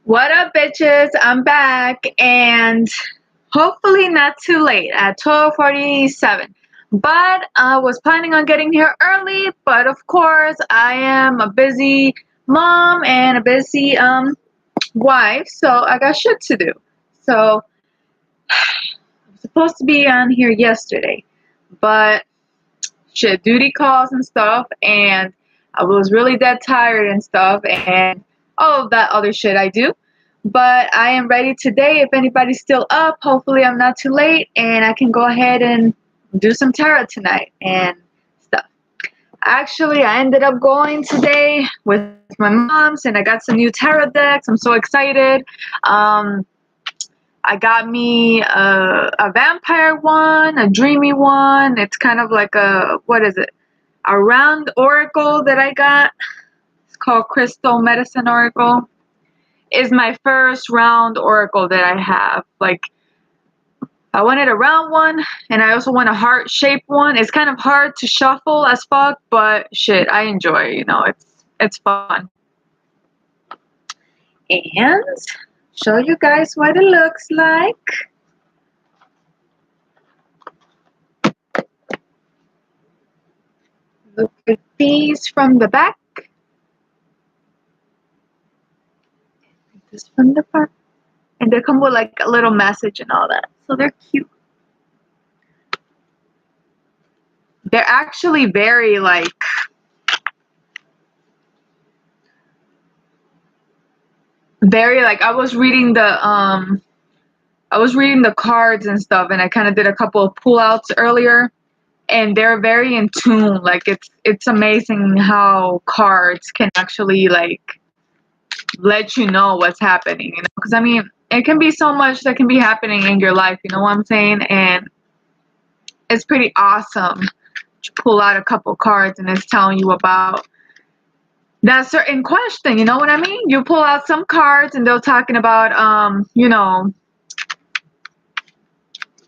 What up, bitches? I'm back, and hopefully not too late at 12:47. But I was planning on getting here early, but of course I am a busy mom and a busy wife, so I got shit to do. So I'm supposed to be on here yesterday, but shit, duty calls and stuff, and I was really dead tired and stuff, and all of that other shit I do. But I am ready today. If anybody's still up, hopefully I'm not too late, and I can go ahead and do some tarot tonight and stuff. Actually, I ended up going today with my mom's, and I got some new tarot decks. I'm so excited. I got me a vampire one, a dreamy one. It's kind of like what is it? A round oracle that I got. It's called Crystal Medicine Oracle. Is my first round oracle that I have. Like, I wanted a round one, and I also want a heart-shaped one. It's kind of hard to shuffle as fuck, but shit, I enjoy it, it's fun. And show you guys what it looks like. Look at these from the back. This from the front. And they come with like a little message and all that. So they're cute. They're actually very like I was reading the cards and stuff, and I kind of did a couple of pullouts earlier, and they're very in tune. Like it's amazing how cards can actually like let you know what's happening, because I mean, it can be so much that can be happening in your life, you know what I'm saying? And it's pretty awesome to pull out a couple cards and it's telling you about that certain question, you know what I mean? You pull out some cards and they're talking about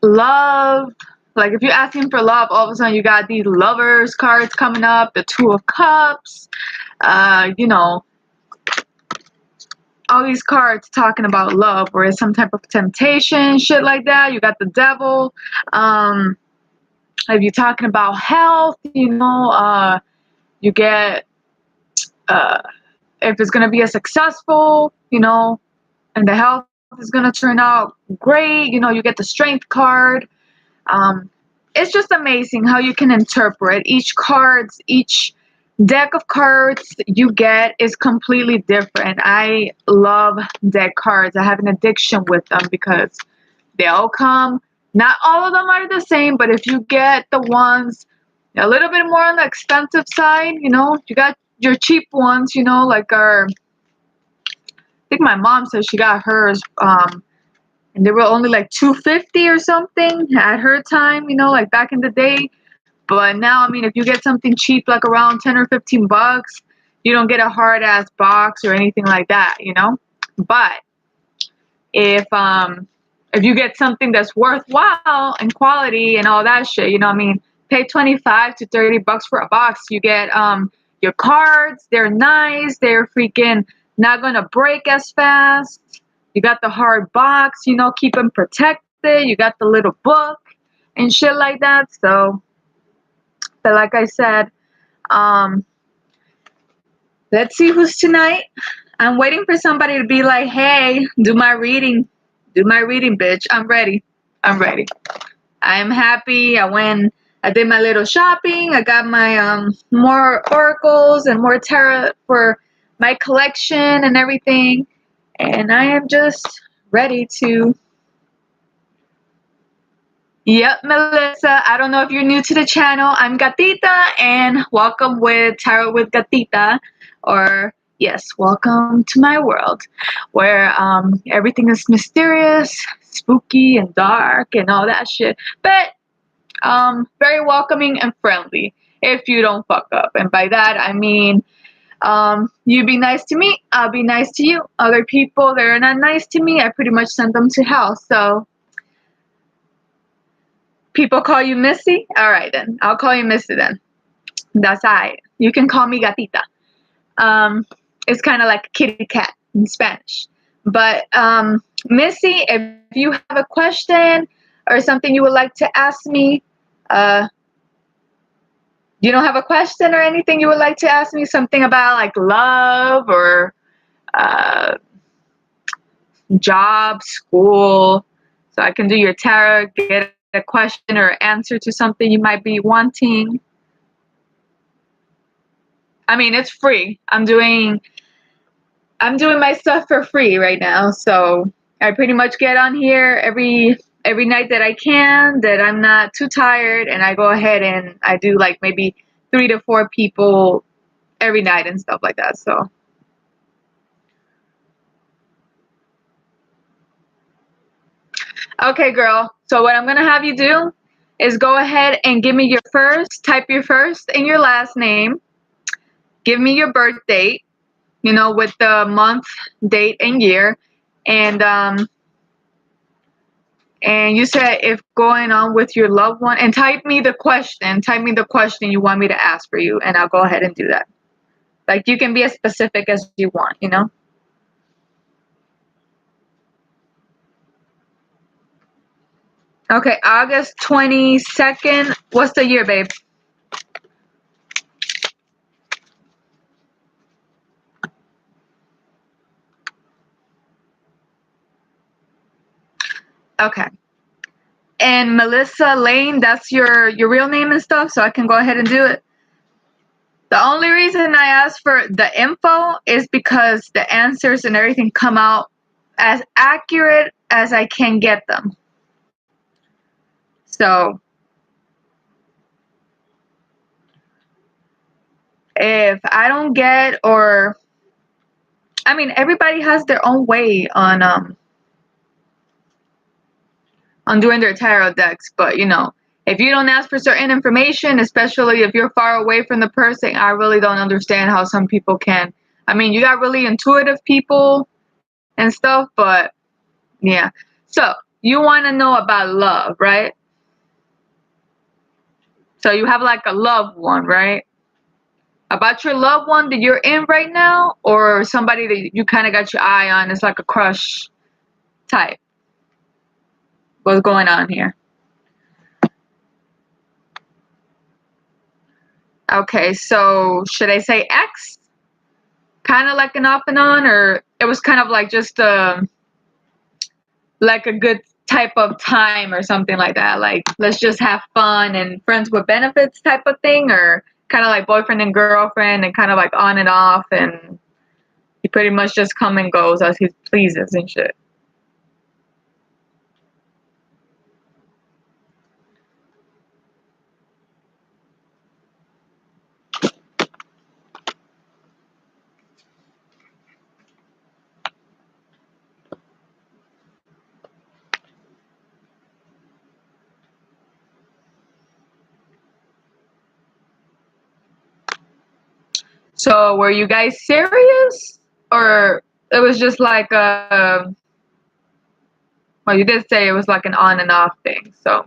love. Like if you're asking for love, all of a sudden you got these lovers cards coming up, the Two of Cups, all these cards talking about love or it's some type of temptation, shit like that. You got the Devil. If you're talking about health, you get if it's going to be a successful, and the health is going to turn out great, you get the Strength card. It's just amazing how you can interpret each deck of cards you get is completely different. I love deck cards. I have an addiction with them because they all come, not all of them are the same, but if you get the ones a little bit more on the expensive side, you got your cheap ones, like I think my mom said she got hers, and they were only like $250 or something at her time, like back in the day. But now, I mean, if you get something cheap, like around 10 or 15 bucks, you don't get a hard ass box or anything like that, But if you get something that's worthwhile and quality and all that shit, pay 25 to 30 bucks for a box. You get your cards. They're nice. They're freaking not gonna break as fast. You got the hard box, keep them protected. You got the little book and shit like that. So, but like I said, let's see who's tonight. I'm waiting for somebody to be like, hey, do my reading, bitch. I'm ready. I'm happy. I did my little shopping. I got my more oracles and more tarot for my collection and everything. And I am just ready to. Yep, Melissa. I don't know if you're new to the channel. I'm Gatita, and welcome with Tarot with Gatita. Or, yes, welcome to my world, where everything is mysterious, spooky, and dark, and all that shit. But very welcoming and friendly if you don't fuck up. And by that, I mean, you be nice to me, I'll be nice to you. Other people that are not nice to me, I pretty much send them to hell. So, people call you Missy? Alright then, I'll call you Missy then. That's alright. You can call me Gatita. It's kind of like a kitty cat in Spanish. But Missy, if you have a question or something you would like to ask me, uh, you don't have a question or anything you would like to ask me? Something about like love or uh, job, school, so I can do your tarot, get a question or answer to something you might be wanting. I mean, it's free. I'm doing my stuff for free right now, so I pretty much get on here every night that I can, that I'm not too tired, and I go ahead and I do like maybe 3 to 4 people every night and stuff like that. So okay, girl. So what I'm gonna have you do is go ahead and give me your first, type your first and your last name. Give me your birth date, with the month, date, and year, and you said if going on with your loved one, and type me the question. Type me the question you want me to ask for you, and I'll go ahead and do that. Like you can be as specific as you want. Okay, August 22nd. What's the year, babe? Okay. And Melissa Lane, that's your real name and stuff, so I can go ahead and do it. The only reason I asked for the info is because the answers and everything come out as accurate as I can get them. So if I don't get, or I mean, everybody has their own way on doing their tarot decks, but if you don't ask for certain information, especially if you're far away from the person, I really don't understand how some people can. I mean, you got really intuitive people and stuff, but yeah. So you want to know about love, right? So you have like a loved one, right? About your loved one that you're in right now, or somebody that you kind of got your eye on, it's like a crush type. What's going on here? Okay, so should I say X? Kind of like an off and on, or it was kind of like just like a good type of time or something like that, like let's just have fun and friends with benefits type of thing, or kind of like boyfriend and girlfriend and kind of like on and off, and he pretty much just come and goes as he pleases and shit. So were you guys serious, or it was just like well, you did say it was like an on and off thing, so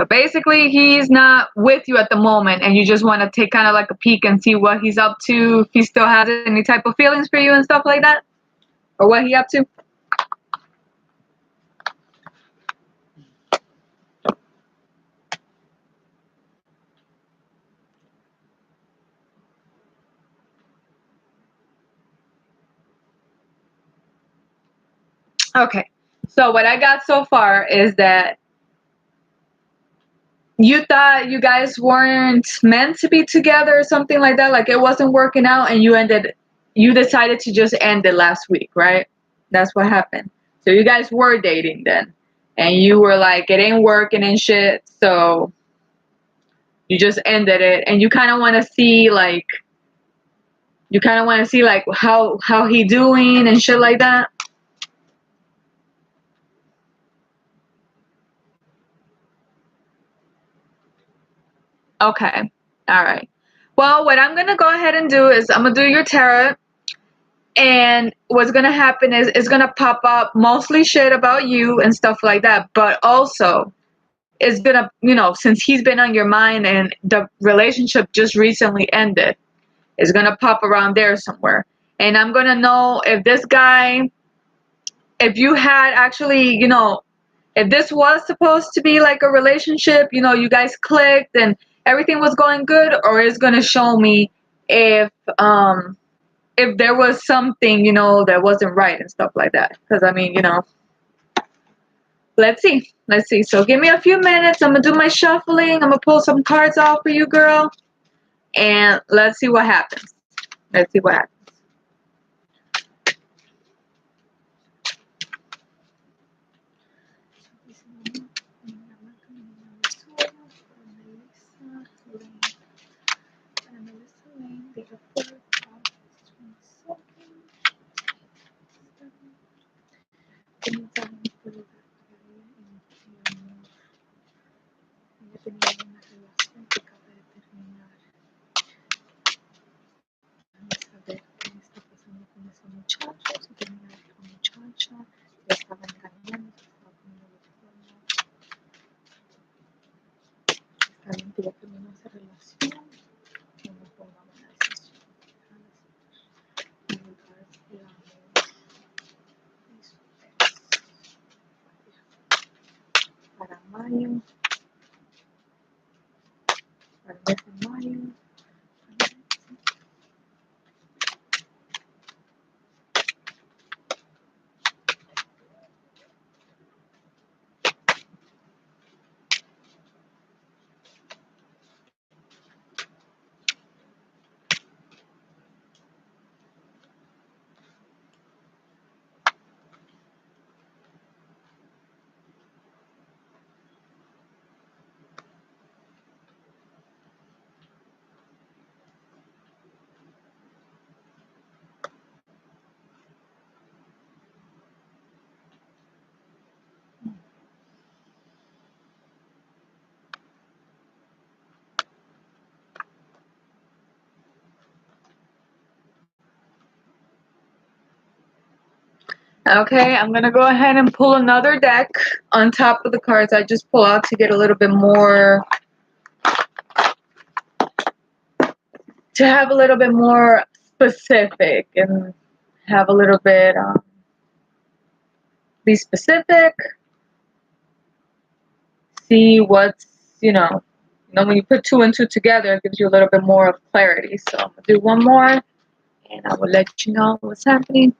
basically he's not with you at the moment, and you just want to take kind of like a peek and see what he's up to, if he still has any type of feelings for you and stuff like that, or what he up to. Okay, so what I got so far is that you thought you guys weren't meant to be together or something like that, like it wasn't working out, and you decided to just end it last week, right? That's what happened. So you guys were dating then, and you were like, it ain't working and shit, so you just ended it, and you kind of want to see like how he doing and shit like that. Okay, all right. Well, what I'm gonna go ahead and do is I'm gonna do your tarot, and what's gonna happen is it's gonna pop up mostly shit about you and stuff like that, but also it's gonna, since he's been on your mind and the relationship just recently ended, it's gonna pop around there somewhere. And I'm gonna know if this guy, if you had actually, you know, if this was supposed to be like a relationship, you know, you guys clicked and everything was going good, or it's gonna show me if there was something, you know, that wasn't right and stuff like that. Because I mean, you know, let's see. Let's see. So give me a few minutes. I'm gonna do my shuffling. I'm gonna pull some cards out for you, girl. And let's see what happens. Let's see what happens. Para mayo, para el mes de mayo. Okay, I'm gonna go ahead and pull another deck on top of the cards I just pulled out to get a little bit more, to have a little bit more specific and have a little bit, be specific, see what's, you know, when you put two and two together, it gives you a little bit more of clarity. So I'm gonna do one more and I will let you know what's happening.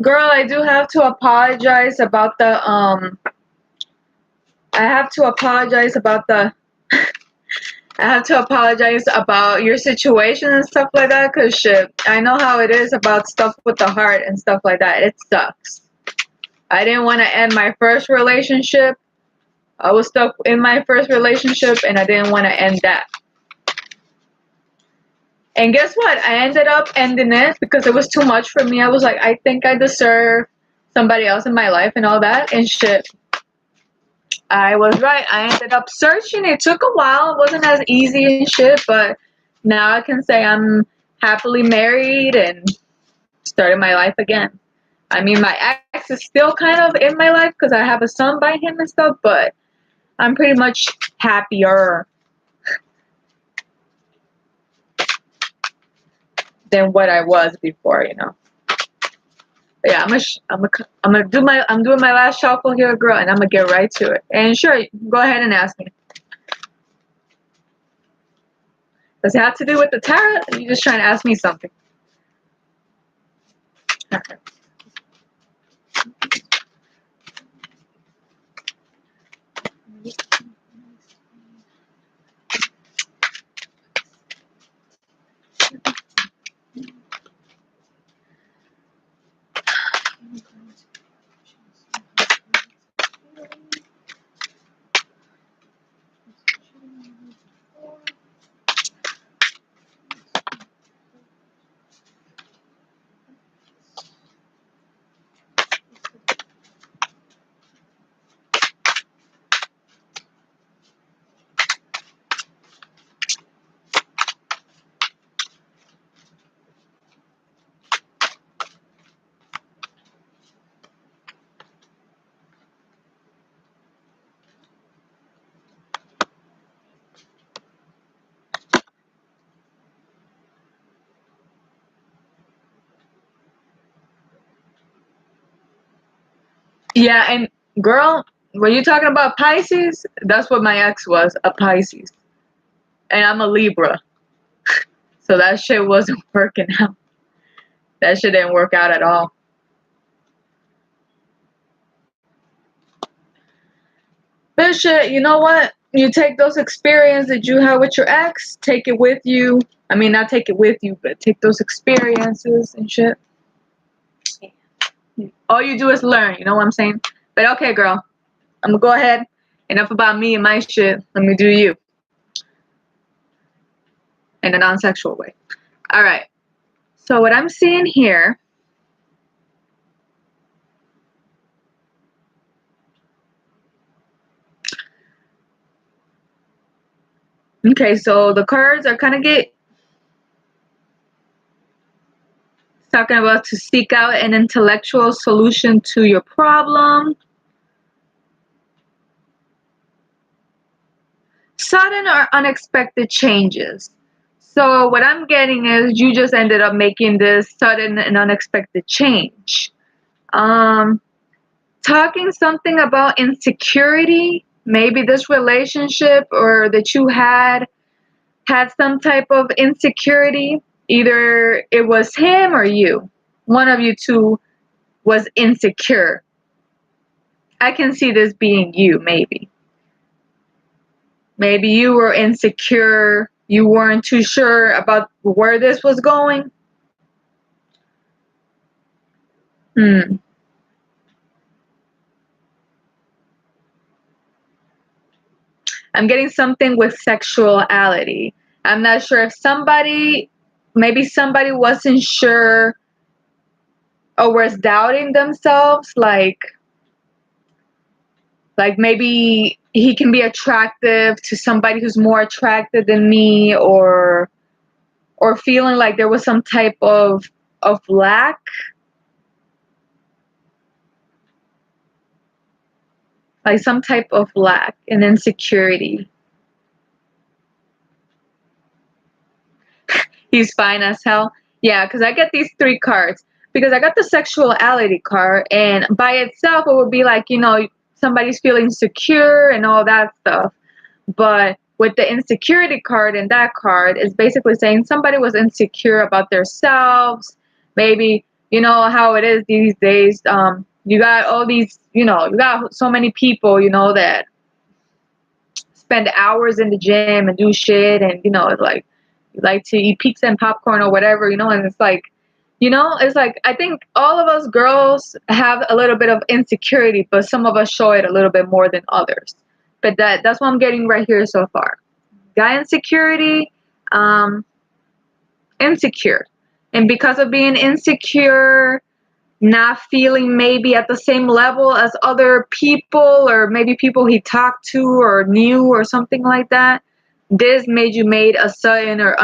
Girl, I do have to apologize about the I have to apologize about the I have to apologize about your situation and stuff like that, cause shit, I know how it is about stuff with the heart and stuff like that. It sucks. I didn't want to end my first relationship. I was stuck in my first relationship and I didn't want to end that. And guess what? I ended up ending it because it was too much for me. I was like, I think I deserve somebody else in my life and all that and shit. I was right. I ended up searching. It took a while. It wasn't as easy and shit, but now I can say I'm happily married and started my life again. I mean, my ex is still kind of in my life because I have a son by him and stuff, but I'm pretty much happier than what I was before, you know. But yeah, I'm doing my last shuffle here, girl, and I'm gonna get right to it. And sure, go ahead and ask me. Does it have to do with the tarot? Or are you just trying to ask me something? Okay. Yeah, and girl, when you're talking about Pisces, that's what my ex was, a Pisces. And I'm a Libra. So that shit wasn't working out. That shit didn't work out at all. But shit, you know what? You take those experiences that you had with your ex, take it with you. I mean, not take it with you, but take those experiences and shit. All you do is learn, you know what I'm saying? But okay, girl, I'm gonna go ahead. Enough about me and my shit. Let me do you in a non sexual way. Alright, so what I'm seeing here. Okay, so the cards are kind of talking about to seek out an intellectual solution to your problem. Sudden or unexpected changes. So what I'm getting is you just ended up making this sudden and unexpected change. Talking something about insecurity. Maybe this relationship or that you had some type of insecurity. Either it was him or you. One of you two was insecure. I can see this being you, maybe. Maybe you were insecure. You weren't too sure about where this was going. Hmm. I'm getting something with sexuality. I'm not sure if maybe somebody wasn't sure or was doubting themselves, like maybe he can be attractive to somebody who's more attractive than me, or feeling like there was some type of lack, like some type of lack and insecurity. He's fine as hell. Yeah, because I get these three cards. Because I got the sexuality card, and by itself, it would be like, somebody's feeling secure and all that stuff. But with the insecurity card in that card, it's basically saying somebody was insecure about themselves. Maybe, you know how it is these days. You got all these, you got so many people, that spend hours in the gym and do shit, and it's like you like to eat pizza and popcorn or whatever, and it's like, it's like I think all of us girls have a little bit of insecurity, but some of us show it a little bit more than others. But that's what I'm getting right here so far. Guy insecurity, insecure, and because of being insecure, not feeling maybe at the same level as other people, or maybe people he talked to or knew or something like that, this made you made a sudden or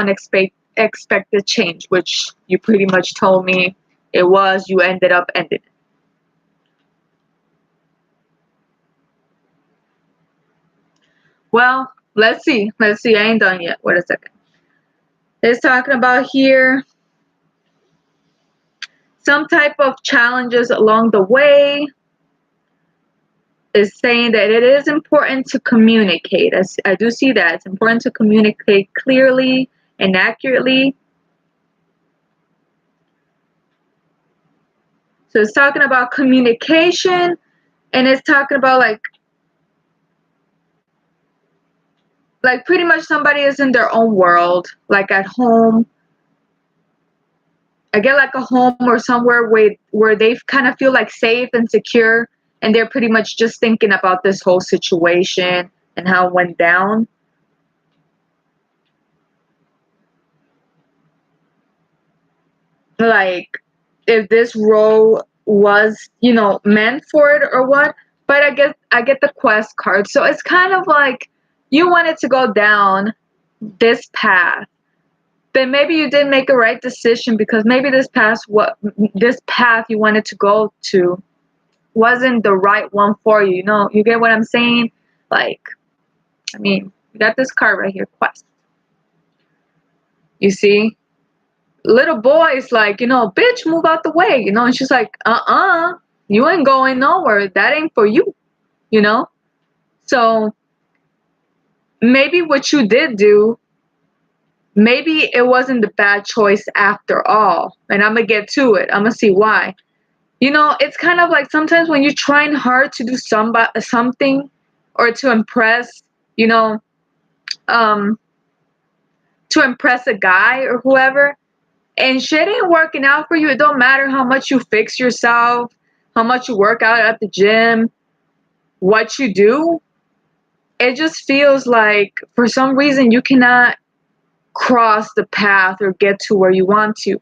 unexpected change, which you pretty much told me it was. You ended up ending it. Well, let's see. Let's see. I ain't done yet. Wait a second. It's talking about here some type of challenges along the way. Is saying that it is important to communicate. I do see that. It's important to communicate clearly and accurately. So it's talking about communication, and it's talking about like pretty much somebody is in their own world, like at home. I get like a home or somewhere where they kind of feel like safe and secure, and they're pretty much just thinking about this whole situation and how it went down. Like if this role was, meant for it or what. But I get the quest card. So it's kind of like you wanted to go down this path. But maybe you didn't make a right decision because maybe this path you wanted to go to wasn't the right one for you. You get what I'm saying? Like, I mean, you got this card right here, quest. You see? Little boy's like, bitch, move out the way, and she's like, you ain't going nowhere. That ain't for you, you know? So maybe what you did do, maybe it wasn't the bad choice after all. And I'm gonna get to it. I'm gonna see why. It's kind of like sometimes when you're trying hard to do something or to impress, you know, um, to impress a guy or whoever, and shit ain't working out for you. It don't matter how much you fix yourself, how much you work out at the gym, what you do. It just feels like for some reason you cannot cross the path or get to where you want to.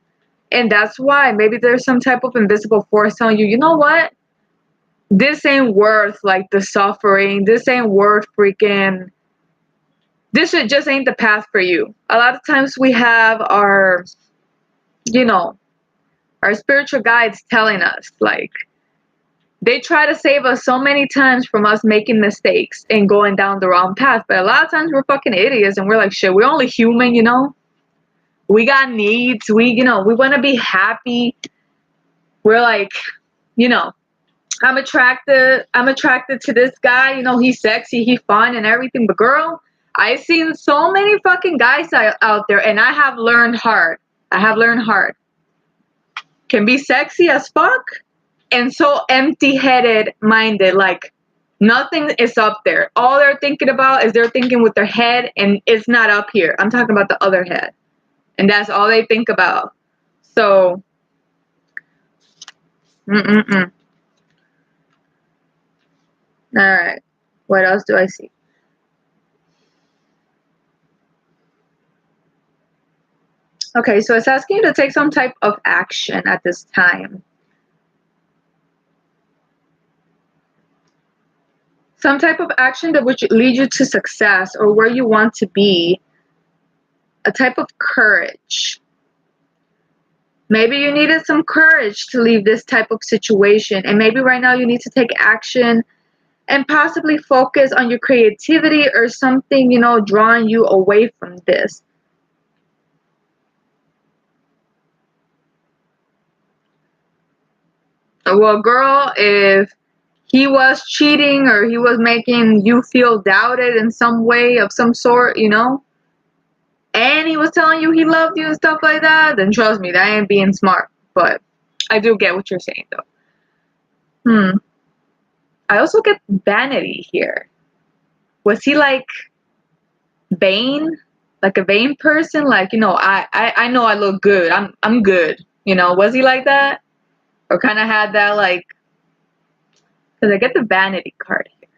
And that's why maybe there's some type of invisible force telling you, you know what? This ain't worth like the suffering. This ain't worth freaking. This shit just ain't the path for you. A lot of times we have you know, our spiritual guides telling us, like, they try to save us so many times from us making mistakes and going down the wrong path. But a lot of times we're fucking idiots and we're like, shit, we're only human. We got needs. We want to be happy. We're like, you know, I'm attracted to this guy. He's sexy, he's fun and everything. But girl, I've seen so many fucking guys out there, and I have learned hard. Can be sexy as fuck and so empty-headed minded, like nothing is up there. All they're thinking about is they're thinking with their head, and it's not up here. I'm talking about the other head, and that's all they think about. So, mm-mm-mm. All right. What else do I see? Okay, so it's asking you to take some type of action at this time. Some type of action that would lead you to success or where you want to be. A type of courage. Maybe you needed some courage to leave this type of situation. And maybe right now you need to take action and possibly focus on your creativity or something, drawing you away from this. Well, girl, if he was cheating or he was making you feel doubted in some way of some sort, and he was telling you he loved you and stuff like that, then trust me, that ain't being smart. But I do get what you're saying, though. I also get vanity here. Was he like vain? Like a vain person? Like, I know I look good. I'm good. Was he like that? Or kind of had that like, because I get the vanity card here.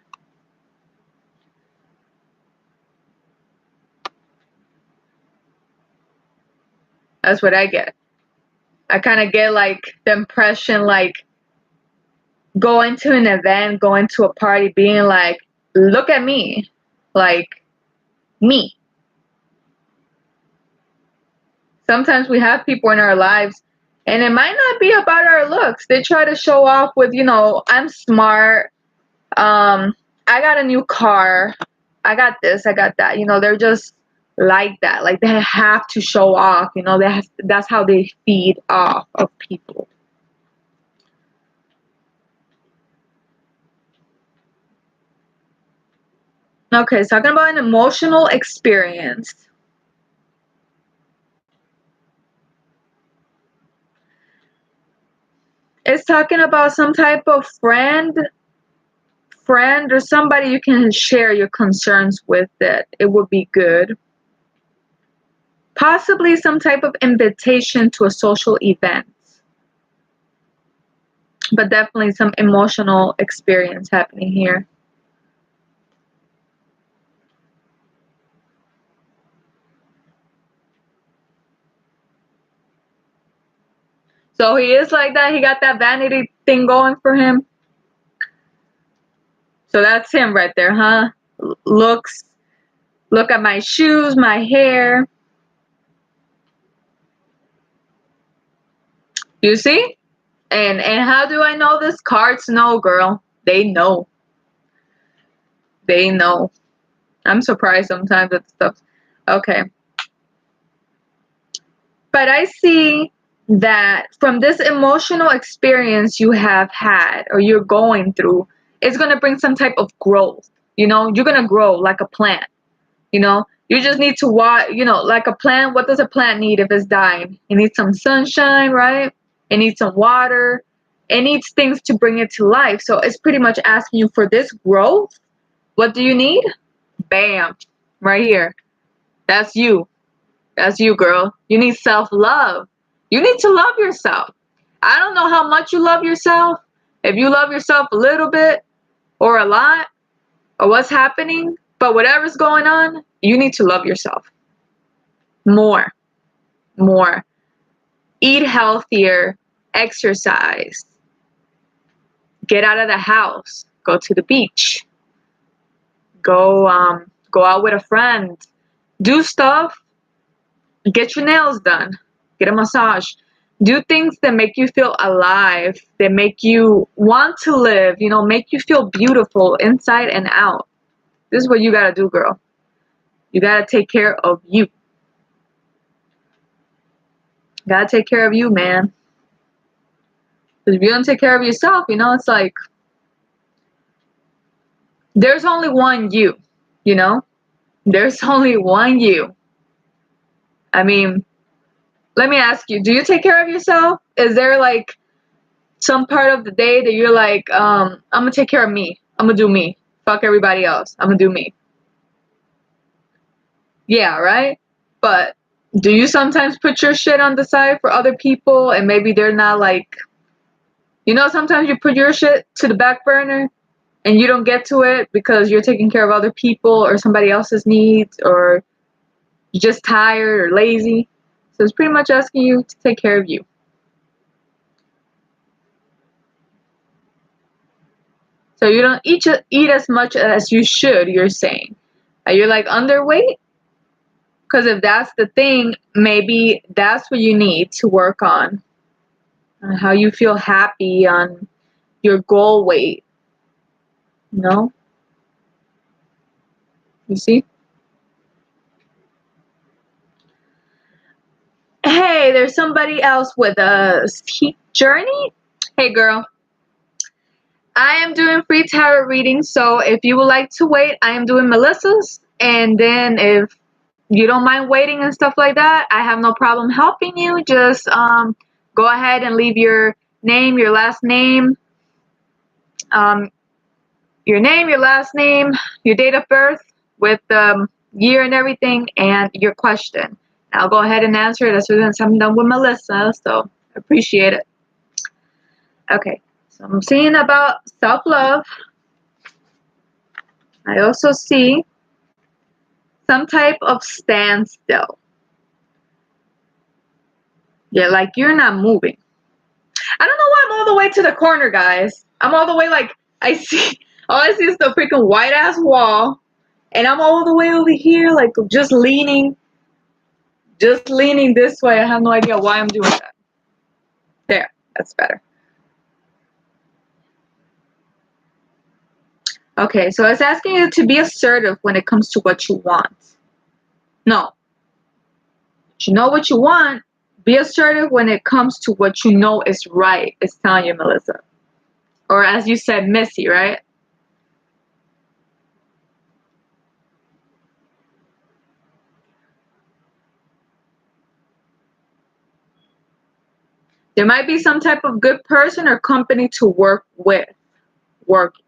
That's what I get. I kind of get like the impression like going to an event, going to a party, being like, look at me. Like, me. Sometimes we have people in our lives, and it might not be about our looks. They try to show off with, I'm smart. I got a new car. I got this. I got that. They're just like that. Like they have to show off. That's how they feed off of people. Okay, so talking about an emotional experience. It's talking about some type of friend or somebody you can share your concerns with. It would be good. Possibly some type of invitation to a social event, but definitely some emotional experience happening here. So he is like that. He got that vanity thing going for him. So that's him right there, huh? Looks, look at my shoes, my hair. You see? And how do I know this? Cards know, girl. They know. They know. I'm surprised sometimes at stuff. Okay. But I see that from this emotional experience you have had or you're going through, it's going to bring some type of growth. You're going to grow like a plant. You just need to watch, like a plant. What does a plant need if it's dying? It needs some sunshine, right? It needs some water. It needs things to bring it to life. So it's pretty much asking you for this growth. What do you need? Bam, right here. That's you. That's you, girl. You need self-love. You need to love yourself. I don't know how much you love yourself. If you love yourself a little bit or a lot or what's happening, but whatever's going on, you need to love yourself more, more. Eat healthier, exercise, get out of the house, go to the beach, go out with a friend, do stuff, get your nails done, get a massage, do things that make you feel alive, that make you want to live, make you feel beautiful inside and out. This is what you gotta do, girl. You gotta take care of you. Gotta take care of you, man. Because if you don't take care of yourself, it's like there's only one you, you know? There's only one you. I mean, let me ask you, do you take care of yourself? Is there like some part of the day that you're like, I'm gonna take care of me. I'm gonna do me. Fuck everybody else. I'm gonna do me. Yeah, right? But do you sometimes put your shit on the side for other people and maybe they're not like, sometimes you put your shit to the back burner and you don't get to it because you're taking care of other people or somebody else's needs or you're just tired or lazy. So it's pretty much asking you to take care of you. So you don't eat as much as you should, you're saying. Are you like underweight? Because if that's the thing, maybe that's what you need to work on how you feel happy, on your goal weight. You see? Hey, there's somebody else with us. Journey? Hey, girl. I am doing free tarot readings, so if you would like to wait, I am doing Melissa's. And then if you don't mind waiting and stuff like that, I have no problem helping you. Just go ahead and leave your name, your last name, um, your last name, your date of birth with the year and everything, and your question. I'll go ahead and answer it as soon as I'm done with Melissa, so I appreciate it. Okay, so I'm seeing about self-love. I also see some type of standstill. Yeah, like you're not moving. I don't know why I'm all the way to the corner, guys. I'm all the way like, all I see is the freaking white ass wall. And I'm all the way over here, like just leaning. just leaning this way. I have no idea why I'm doing that. There, that's better. Okay, so it's asking you to be assertive when it comes to what you want. No. You know what you want. Be assertive when it comes to what you know is right, it's telling you, Melissa. Or as you said, Missy, right? There might be some type of good person or company to work with. Working.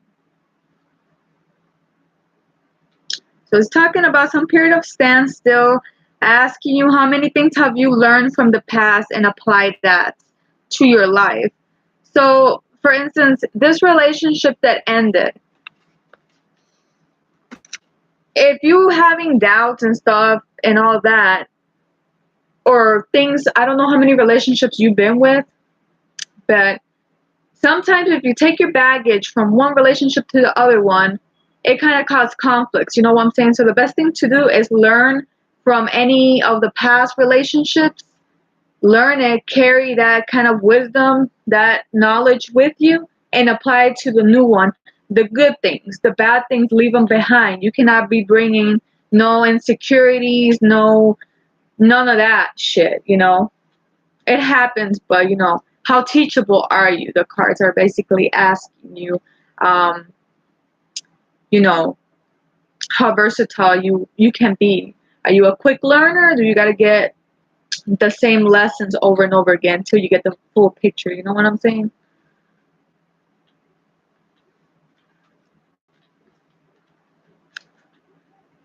So it's talking about some period of standstill, asking you how many things have you learned from the past and applied that to your life. So, for instance, this relationship that ended, if you having doubts and stuff and all that, or things, I don't know how many relationships you've been with, but sometimes if you take your baggage from one relationship to the other one, it kind of causes conflicts. You know what I'm saying? So the best thing to do is learn from any of the past relationships, learn it, carry that kind of wisdom, that knowledge with you, and apply it to the new one. The good things, the bad things, leave them behind. You cannot be bringing no insecurities, none of that shit, you know. It happens, but you know, how teachable are you? The cards are basically asking you, um, you know, how versatile you can be. Are you a quick learner? Do you got to get the same lessons over and over again until you get the full picture? You know what I'm saying?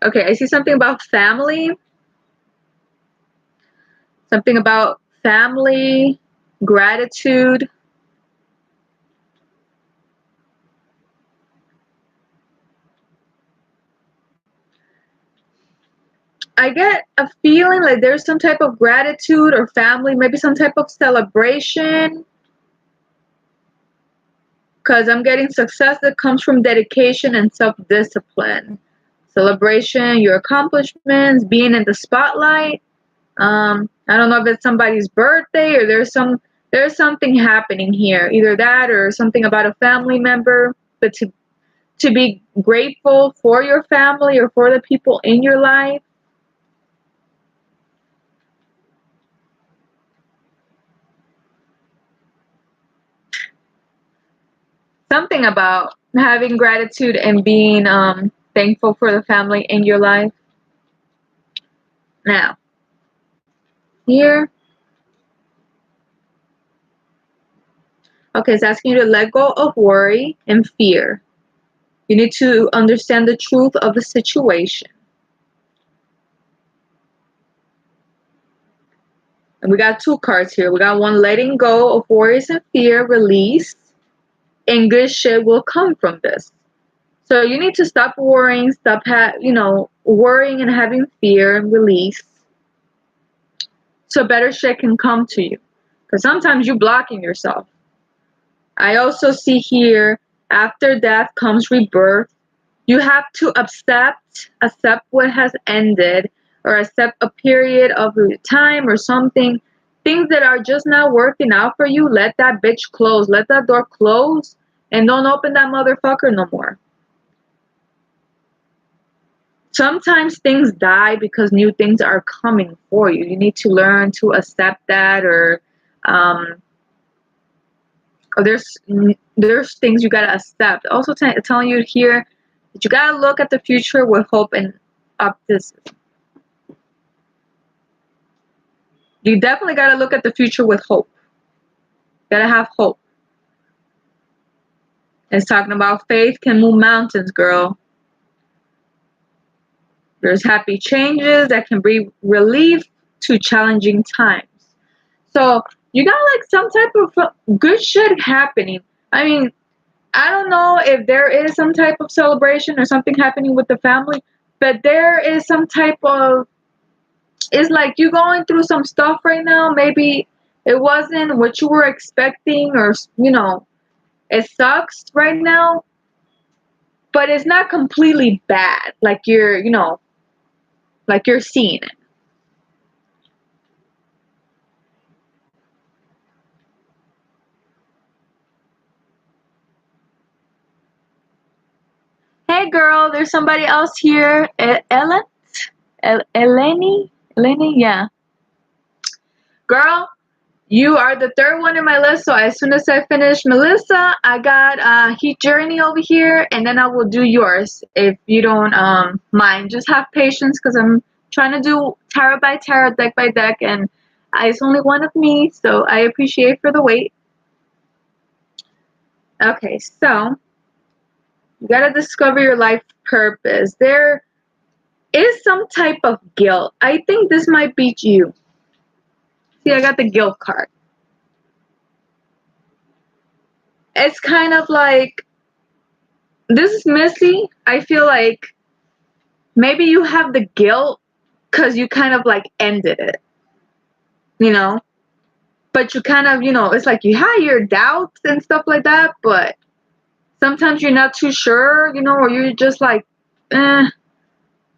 Okay, I see something about family. Something about family, gratitude. I get a feeling like there's some type of gratitude or family, maybe some type of celebration, because I'm getting success that comes from dedication and self-discipline. Celebration, your accomplishments, being in the spotlight. I don't know if it's somebody's birthday or there's something happening here. Either that or something about a family member. But to be grateful for your family or for the people in your life. Something about having gratitude and being thankful for the family in your life. Now, here, okay, it's asking you to let go of worry and fear. You need to understand the truth of the situation. And we got two cards here. We got one, letting go of worries and fear, release, and good shit will come from this. So you need to stop worrying, stop worrying and having fear, and release, so better shit can come to you. Because sometimes you're blocking yourself. I also see here, after death comes rebirth. You have to accept what has ended, or accept a period of time or something. Things that are just not working out for you, let that bitch close. Let that door close and don't open that motherfucker no more. Sometimes things die because new things are coming for you. You need to learn to accept that, um, or there's things you gotta accept. Also telling you here that you gotta look at the future with hope and optimism. You definitely gotta look at the future with hope. Gotta have hope. It's talking about faith can move mountains, girl. There's happy changes that can bring relief to challenging times. So you got like some type of good shit happening. I mean, I don't know if there is some type of celebration or something happening with the family, but there is some type of, it's like you going through some stuff right now. Maybe it wasn't what you were expecting, or it sucks right now, but it's not completely bad. Like you're seeing it. Hey girl, there's somebody else here. Ellen? Eleni? Eleni? Yeah. Girl, you are the third one in my list, so as soon as I finish Melissa, I got Heat Journey over here, and then I will do yours if you don't mind. Just have patience because I'm trying to do tarot by tarot, deck by deck, and it's only one of me, so I appreciate for the wait. Okay, so you gotta discover your life purpose. There is some type of guilt. I think this might be you. See, I got the guilt card. It's kind of like, this is messy. I feel like maybe you have the guilt because you kind of like ended it, you know? But you kind of, it's like you have your doubts and stuff like that, but sometimes you're not too sure, or you're just like, eh.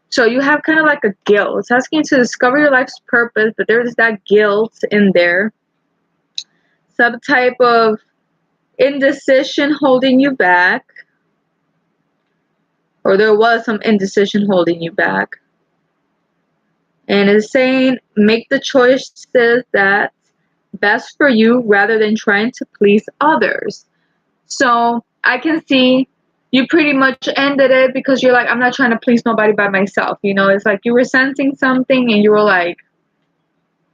So you have kind of like a guilt. It's asking you to discover your life's purpose, but there's that guilt in there. Some type of indecision holding you back. Or there was some indecision holding you back. And it's saying make the choices that's best for you rather than trying to please others. So I can see you pretty much ended it because you're like, I'm not trying to please nobody by myself. It's like you were sensing something and you were like,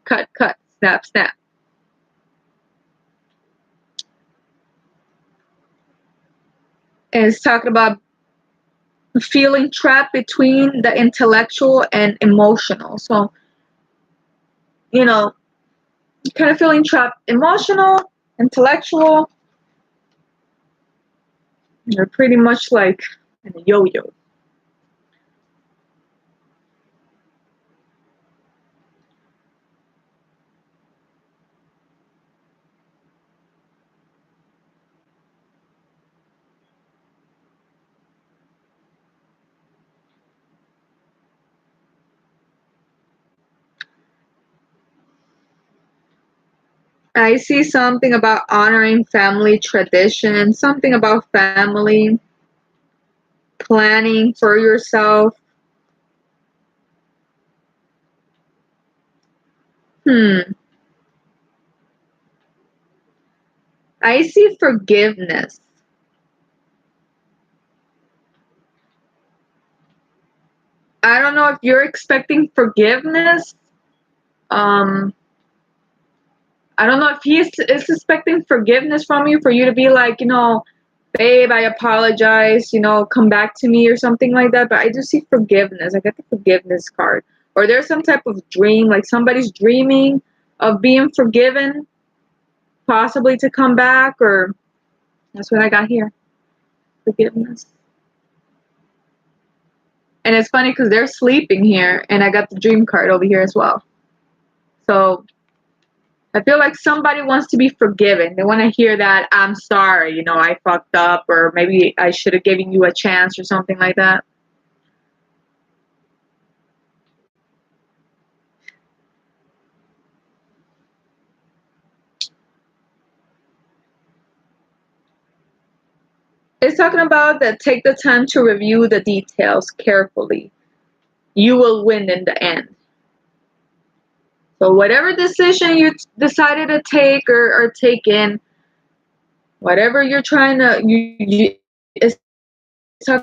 cut, cut, snap, snap. And it's talking about feeling trapped between the intellectual and emotional. So, kind of feeling trapped, emotional, intellectual. You're pretty much like in a yo-yo. I see something about honoring family tradition, something about family, planning for yourself. I see forgiveness. I don't know if you're expecting forgiveness. Um, I don't know if he is expecting forgiveness from you for you to be like, babe, I apologize, come back to me or something like that. But I do see forgiveness. I get the forgiveness card. Or there's some type of dream, like somebody's dreaming of being forgiven, possibly to come back, or that's what I got here. Forgiveness. And it's funny because they're sleeping here, and I got the dream card over here as well. So I feel like somebody wants to be forgiven. They want to hear that, I'm sorry, I fucked up, or maybe I should have given you a chance or something like that. It's talking about that take the time to review the details carefully. You will win in the end. So whatever decision you decided to take or take in, whatever you're trying to,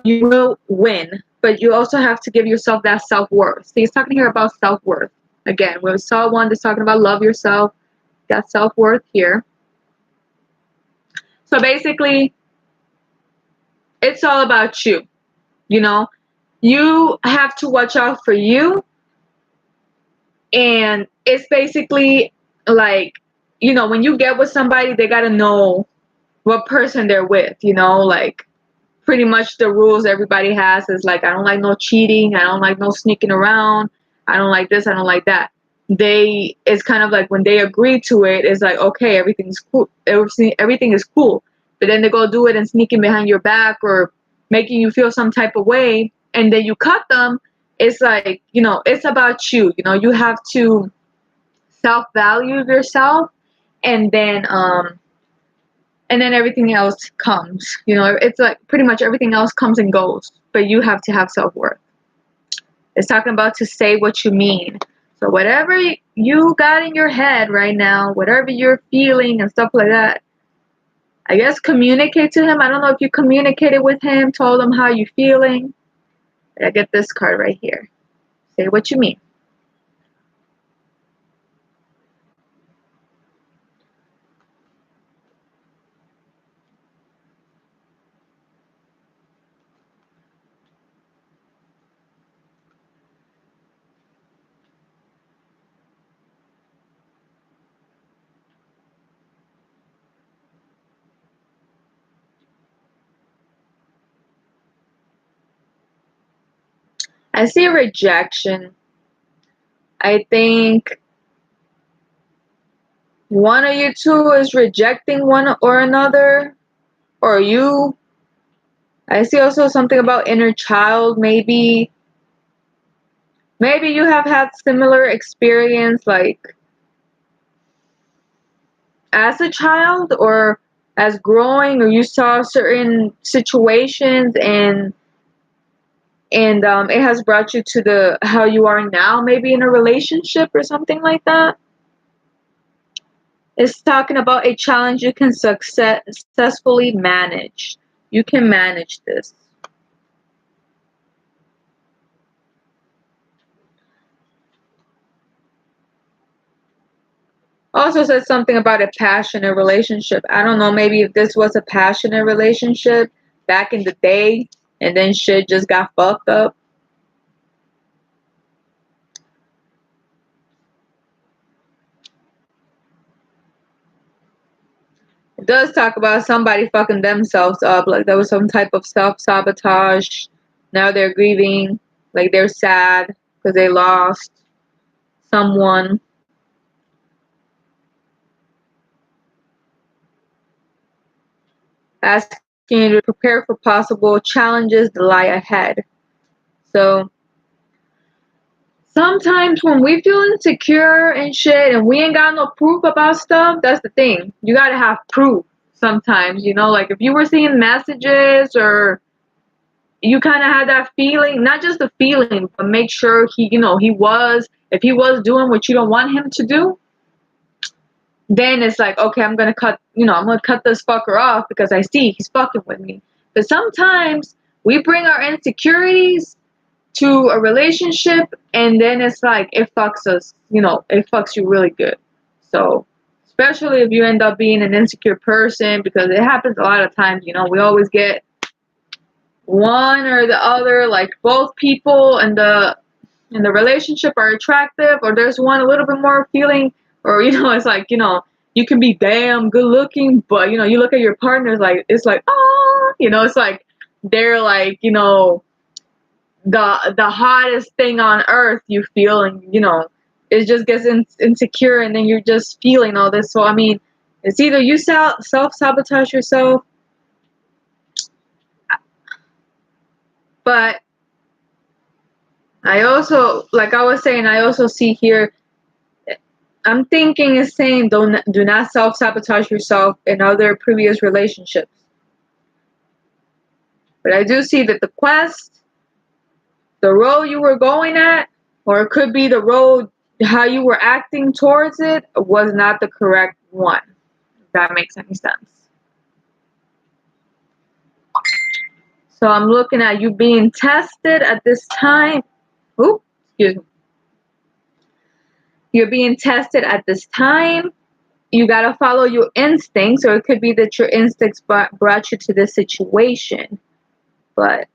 you will win, but you also have to give yourself that self-worth. So he's talking here about self-worth. Again, we saw one that's talking about love yourself, got self-worth here. So basically, it's all about you. You have to watch out for you. And it's basically like, when you get with somebody, they got to know what person they're with, like pretty much the rules everybody has is like, I don't like no cheating. I don't like no sneaking around. I don't like this. I don't like that. It's kind of like when they agree to it, it's like, okay, everything's cool. Everything is cool. But then they go do it and sneaking behind your back or making you feel some type of way. And then you cut them. It's like, it's about you. You have to self-value yourself, and then and then everything else comes. You know, it's like pretty much everything else comes and goes, but you have to have self-worth. It's talking about to say what you mean. So whatever you got in your head right now, whatever you're feeling and stuff like that, I guess communicate to him. I don't know if you communicated with him, told him how you're feeling. I get this card right here. Say what you mean. I see rejection. I think one of you two is rejecting one or another, or you. I see also something about inner child. Maybe you have had similar experience, like as a child or as growing, or you saw certain situations and it has brought you to the how you are now, maybe in a relationship or something like that. It's talking about a challenge you can successfully manage. You can manage this. Also said something about a passionate relationship. I don't know, maybe if this was a passionate relationship back in the day and then shit just got fucked up. It does talk about somebody fucking themselves up, like there was some type of self-sabotage. Now they're grieving, like they're sad because they lost someone. Asking you to prepare for possible challenges that lie ahead. So sometimes when we feel insecure and shit and we ain't got no proof about stuff, that's the thing. You gotta have proof sometimes, you know, like if you were seeing messages or you kind of had that feeling, not just the feeling, but make sure if he was doing what you don't want him to do, then it's like, okay, I'm gonna cut this fucker off because I see he's fucking with me. But sometimes we bring our insecurities to a relationship and then it's like it fucks us, it fucks you really good. So especially if you end up being an insecure person, because it happens a lot of times, we always get one or the other, like both people in the relationship are attractive, or there's one a little bit more feeling, or it's like, you can be damn good looking, but you look at your partner, like it's like, oh, it's like they're like, the hottest thing on earth, you feel, and it just gets insecure, and then you're just feeling all this. So I mean, it's either you self-sabotage yourself, but I also, like I was saying, I also see here, I'm thinking is saying do not self-sabotage yourself in other previous relationships. But I do see that the quest, the road you were going at, or it could be the road, how you were acting towards it, was not the correct one. If that makes any sense. So I'm looking at you being tested at this time. Ooh, excuse me. You're being tested at this time. You gotta follow your instincts, or it could be that your instincts brought you to this situation. But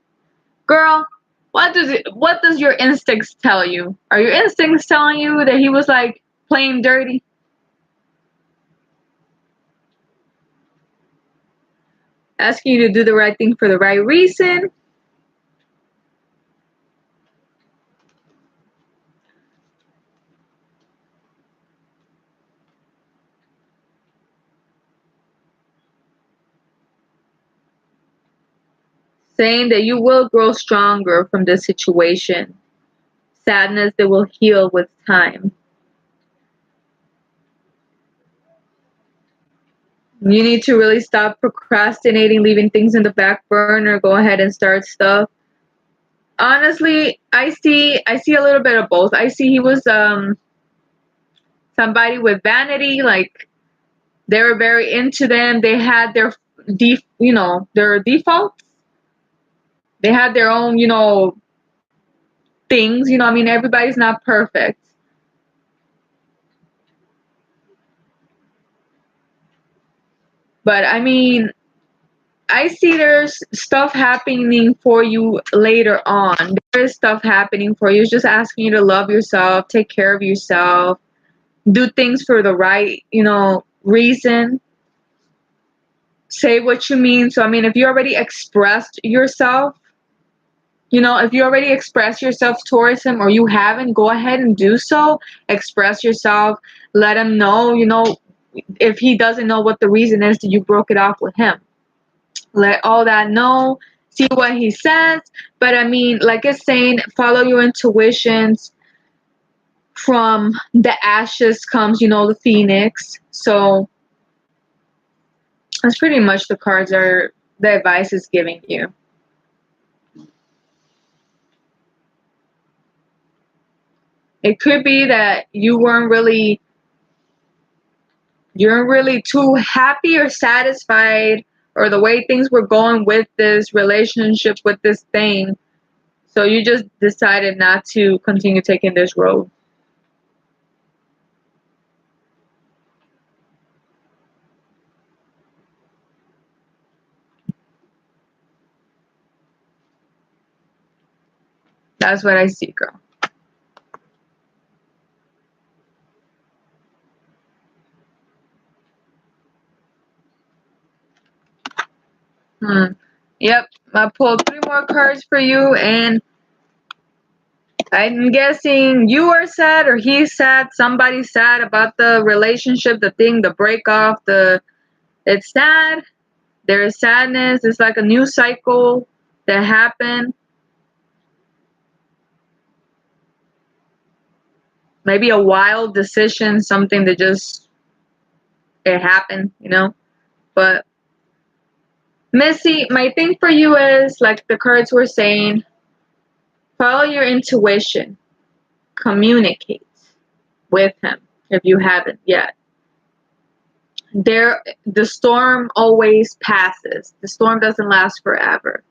girl, what does your instincts tell you? Are your instincts telling you that he was like playing dirty? Asking you to do the right thing for the right reason? Saying that you will grow stronger from this situation. Sadness that will heal with time. You need to really stop procrastinating, leaving things in the back burner. Go ahead and start stuff. Honestly, I see a little bit of both. I see he was somebody with vanity, like they were very into them. They had their their defaults. They had their own, things. I mean, everybody's not perfect. But I mean, I see there's stuff happening for you later on. There is stuff happening for you. It's just asking you to love yourself, take care of yourself, do things for the right, reason. Say what you mean. So, I mean, if you already expressed yourself, if you already express yourself towards him or you haven't, go ahead and do so. Express yourself. Let him know, if he doesn't know what the reason is that you broke it off with him. Let all that know. See what he says. But I mean, like it's saying, follow your intuitions. From the ashes comes, the phoenix. So that's pretty much the cards are the advice is giving you. It could be that you weren't really too happy or satisfied or the way things were going with this relationship, with this thing. So you just decided not to continue taking this road. That's what I see, girl. Hmm. Yep. I pulled three more cards for you, and I'm guessing you are sad or he's sad. Somebody's sad about the relationship, the thing, the break off. It's sad. There is sadness. It's like a new cycle that happened. Maybe a wild decision, something that just it happened. But Missy, my thing for you is like the cards were saying, follow your intuition, communicate with him if you haven't yet. The storm always passes. The storm doesn't last forever.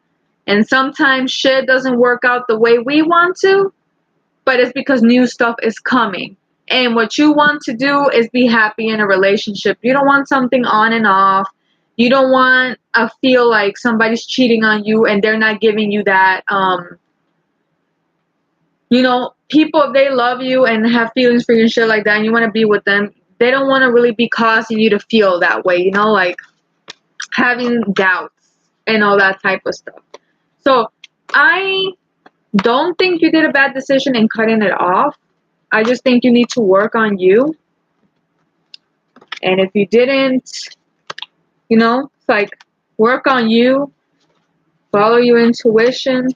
And sometimes shit doesn't work out the way we want to, but it's because new stuff is coming. And what you want to do is be happy in a relationship. You don't want something on and off. You don't want to feel like somebody's cheating on you and they're not giving you that. People, if they love you and have feelings for you and shit like that, and you want to be with them, they don't want to really be causing you to feel that way, like having doubts and all that type of stuff. So I don't think you did a bad decision in cutting it off. I just think you need to work on you. And if you didn't, it's like work on you, follow your intuition.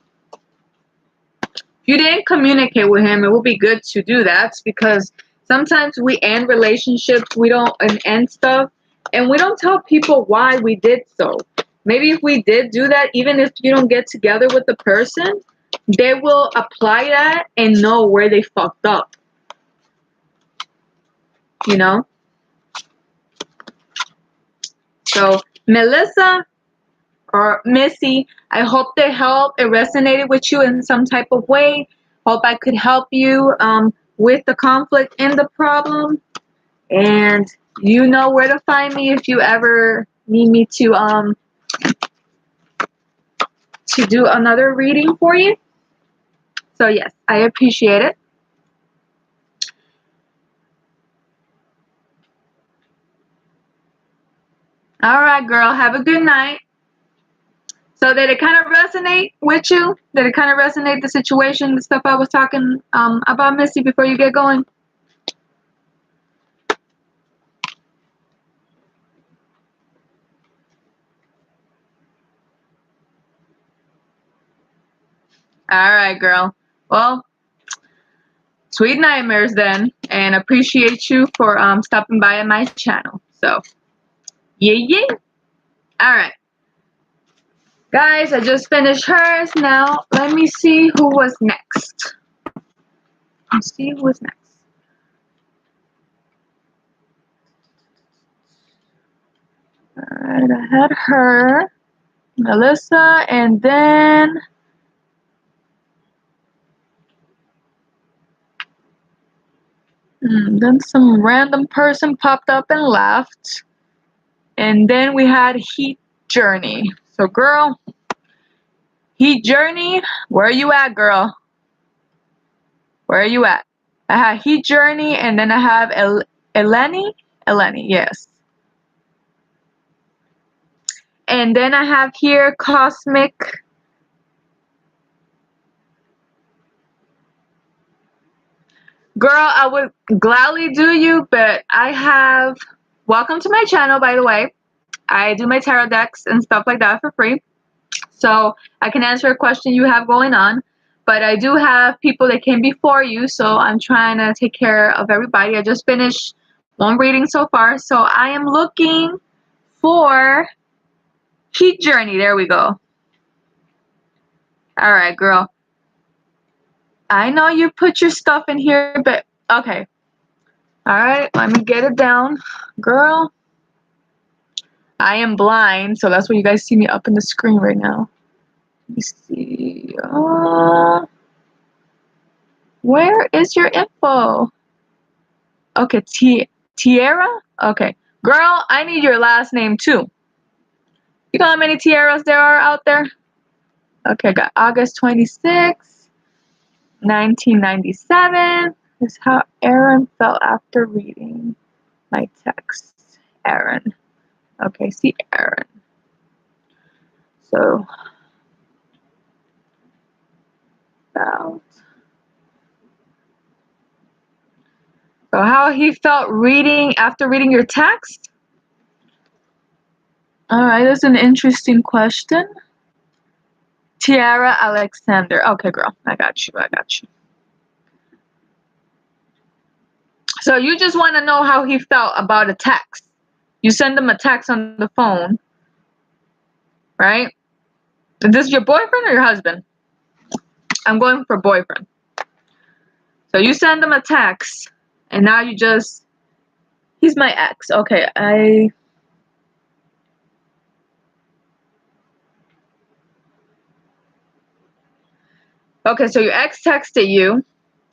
If you didn't communicate with him, it would be good to do that because sometimes we end relationships, we don't and end stuff, and we don't tell people why we did so. Maybe if we did do that, even if you don't get together with the person, they will apply that and know where they fucked up. You know? So, Melissa or Missy, I hope they helped. It resonated with you in some type of way. Hope I could help you with the conflict and the problem. And you know where to find me if you ever need me to do another reading for you. So yes, I appreciate it. All right, girl. Have a good night. So did it kind of resonate with you? Did it kind of resonate the situation, the stuff I was talking about, Missy, before you get going? All right, girl. Well, sweet nightmares then, and appreciate you for stopping by at my channel. So Yeah, yeah. All right. Guys, I just finished hers. Now, let me see who was next. Let's see who was next. Alright, I had her, Melissa, and then some random person popped up and left. And then we had Heat Journey. So, girl, Heat Journey, where are you at, girl? Where are you at? I have Heat Journey, and then I have Eleni. Eleni, yes. And then I have here Cosmic. Girl, I would gladly do you, but I have. Welcome to my channel, by the way. I do my tarot decks and stuff like that for free. So I can answer a question you have going on. But I do have people that came before you, so I'm trying to take care of everybody. I just finished one reading so far. So I am looking for Heat Journey. There we go. All right, girl. I know you put your stuff in here, but okay. All right, let me get it down. Girl, I am blind, so that's why you guys see me up in the screen right now. Let me see. Where is your info? Okay, Tiara? Okay. Girl, I need your last name too. You know how many Tiaras there are out there? Okay, got August 26, 1997. Is how Aaron felt after reading my text. Aaron. Okay, see Aaron. So, about. So how he felt reading after reading your text? Alright, that's an interesting question. Tiara Alexander. Okay, girl. I got you. I got you. So you just want to know how he felt about a text. You send him a text on the phone, right? Is this your boyfriend or your husband? I'm going for boyfriend. So you send him a text, and now you just... He's my ex. Okay, Okay, so your ex texted you,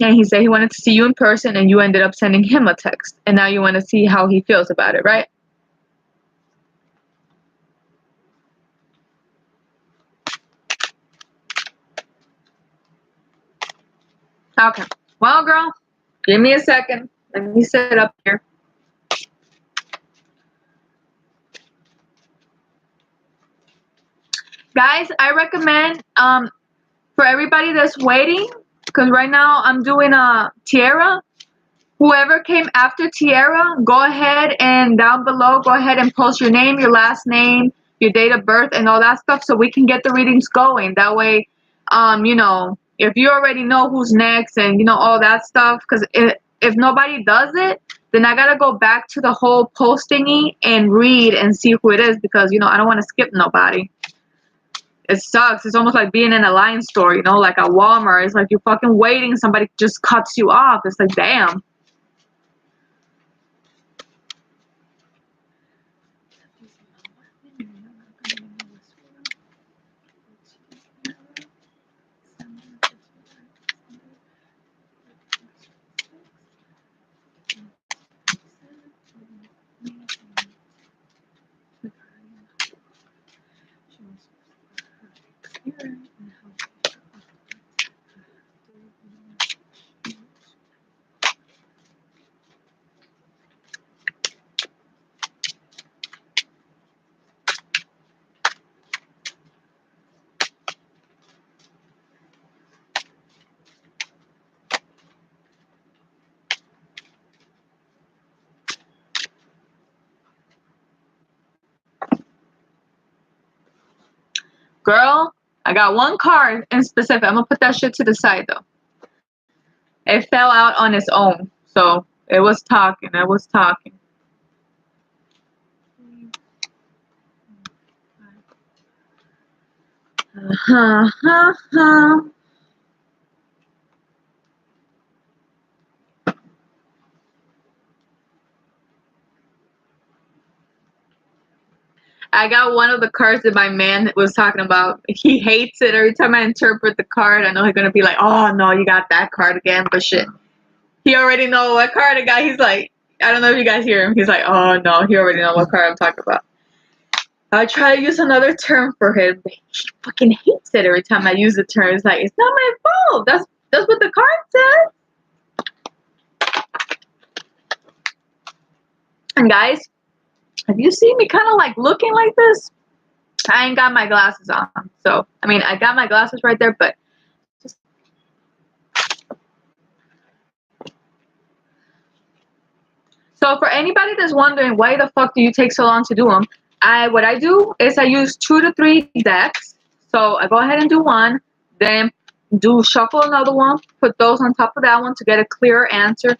and he said he wanted to see you in person, and you ended up sending him a text. And now you want to see how he feels about it, right? Okay. Well, girl, give me a second. Let me set it up here. Guys, I recommend for everybody that's waiting, because right now I'm doing a Tiara. Whoever came after Tiara, go ahead and down below, go ahead and post your name, your last name, your date of birth, and all that stuff, so we can get the readings going. That way, you know, if you already know who's next and you know all that stuff, because if nobody does it, then I gotta go back to the whole post thingy and read and see who it is, because you know I don't want to skip nobody. It sucks. It's almost like being in a line store, you know, like at Walmart. It's like you're fucking waiting, somebody just cuts you off. It's like, damn. Girl, I got one card in specific. I'm gonna put that shit to the side though. It fell out on its own. So it was talking. I was talking. I got one of the cards that my man was talking about. He hates it every time I interpret the card. I know he's gonna be like, "Oh no, you got that card again," but shit, he already know what card I got. He's like, I don't know if you guys hear him. He's like, "Oh no, he already know what card I'm talking about." I try to use another term for him, but he fucking hates it every time I use the term. It's like, it's not my fault. That's what the card says. And guys, if you see me kind of like looking like this, I ain't got my glasses on. So, I mean, I got my glasses right there, but just so for anybody that's wondering why the fuck do you take so long to do them, what I do is I use 2 to 3 decks. So I go ahead and do one, then do shuffle another one, put those on top of that one to get a clearer answer.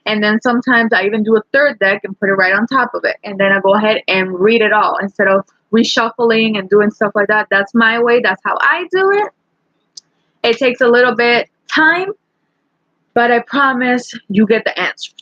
And then sometimes I even do a third deck and put it right on top of it. And then I go ahead and read it all instead of reshuffling and doing stuff like that. That's my way. That's how I do it. It takes a little bit time, but I promise you get the answers.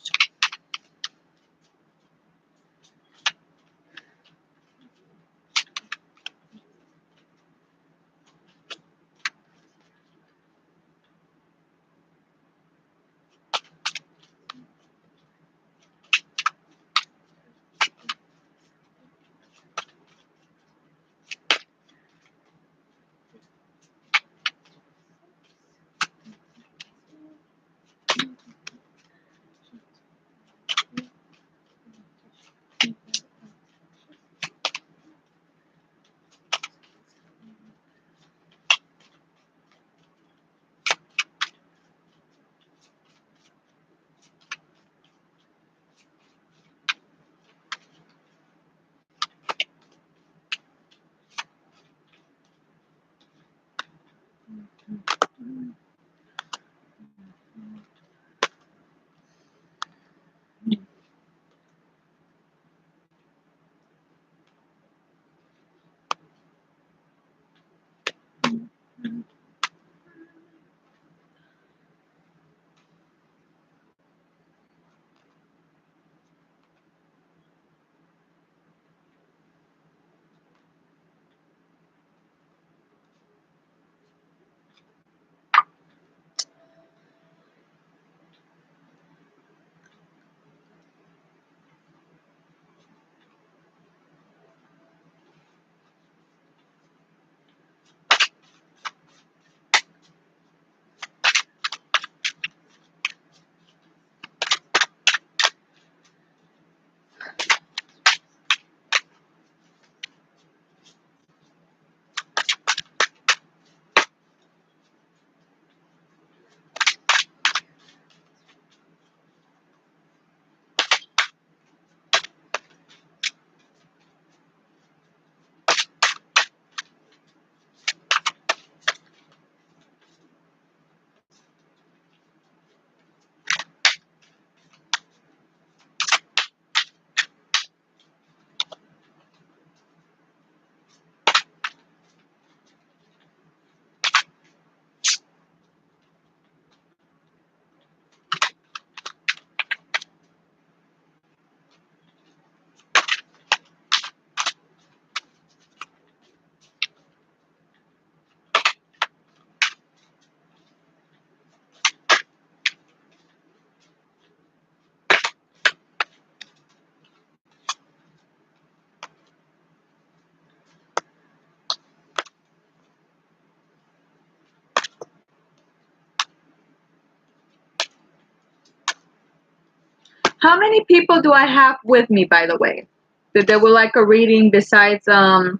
How many people do I have with me, by the way? That they would like a reading besides Tiara?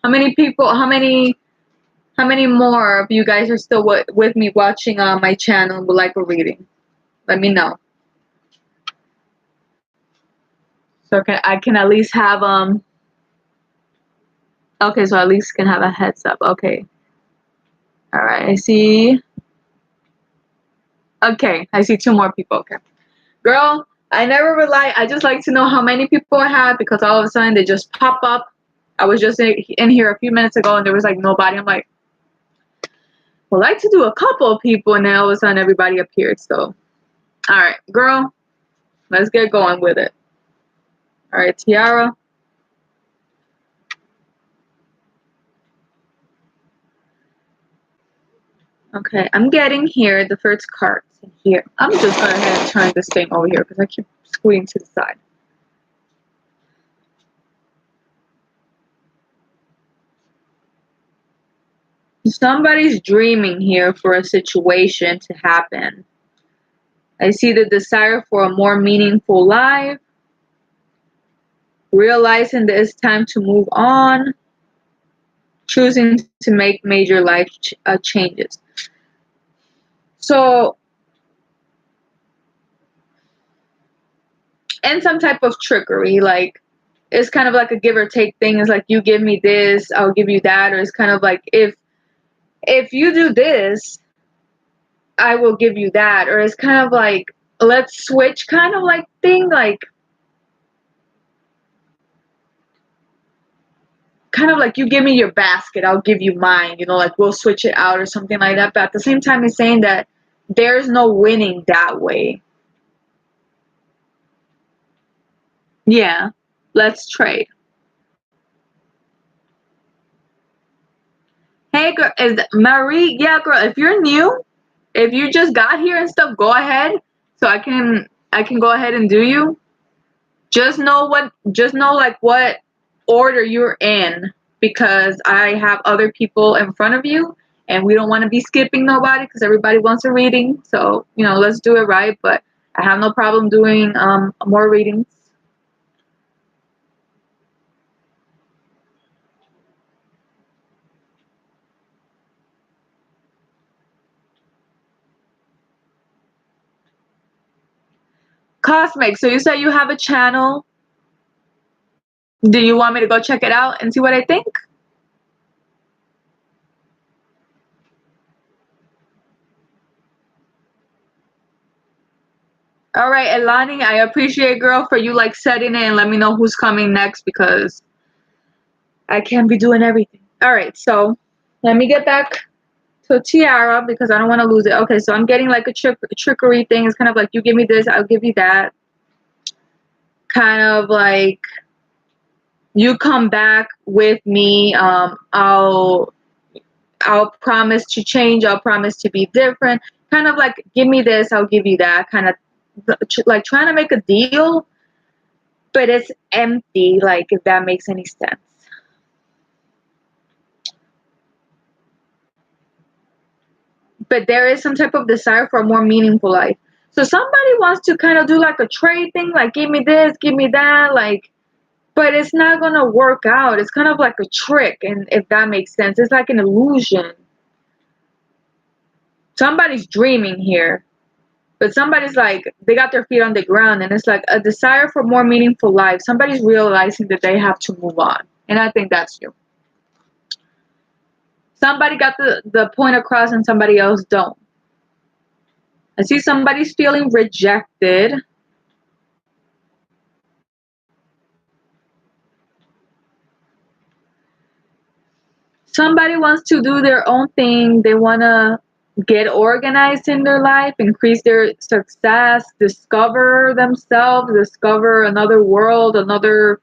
How many people? How many more of you guys are still with me watching on my channel would like a reading? Let me know. So I can at least have Okay, so at least can have a heads up. Okay. All right. I see. Okay, I see 2 more people. Okay. Girl, I never rely. I just like to know how many people I have because all of a sudden they just pop up I was just in here a few minutes ago and there was like nobody. I'm like, well, I like to do a couple of people, and then all of a sudden everybody appeared. So, all right, girl, let's get going with it. All right, Tiara. Okay, I'm getting here the first cards in here. I'm just going to go ahead and turn this thing over here because I keep scooting to the side. Somebody's dreaming here for a situation to happen. I see the desire for a more meaningful life, realizing that it's time to move on, choosing to make major life changes. So, and some type of trickery, like it's kind of like a give or take thing. It's like you give me this, I'll give you that, or it's kind of like if you do this, I will give you that, or it's kind of like let's switch kind of like thing, like kind of like you give me your basket, I'll give you mine, you know, like we'll switch it out or something like that. But at the same time, it's saying that there's no winning that way. Yeah, let's trade. Hey, girl, is Marie? Yeah, girl, if you're new, if you just got here and stuff, go ahead. So I can go ahead and do you. Just know like what order you're in because I have other people in front of you and we don't want to be skipping nobody because everybody wants a reading. So, you know, let's do it right, but I have no problem doing more readings. Cosmic, so you said you have a channel. Do you want me to go check it out and see what I think? All right, Elani, I appreciate, girl, for you like setting it and let me know who's coming next because I can't be doing everything. All right, so let me get back to Tiara because I don't want to lose it. Okay, so I'm getting like a trickery thing. It's kind of like you give me this, I'll give you that. Kind of like you come back with me. I'll promise to change. I'll promise to be different. Kind of like give me this, I'll give you that. Kind of like trying to make a deal, but it's empty. Like if that makes any sense. But there is some type of desire for a more meaningful life. So somebody wants to kind of do like a trade thing, like give me this, give me that, like, but it's not gonna work out. It's kind of like a trick, and if that makes sense, it's like an illusion. Somebody's dreaming here, but somebody's like they got their feet on the ground, and it's like a desire for more meaningful life. Somebody's realizing that they have to move on, and I think that's you. Somebody got the point across, and somebody else don't. I see somebody's feeling rejected. Somebody wants to do their own thing. They want to get organized in their life, increase their success, discover themselves, discover another world, another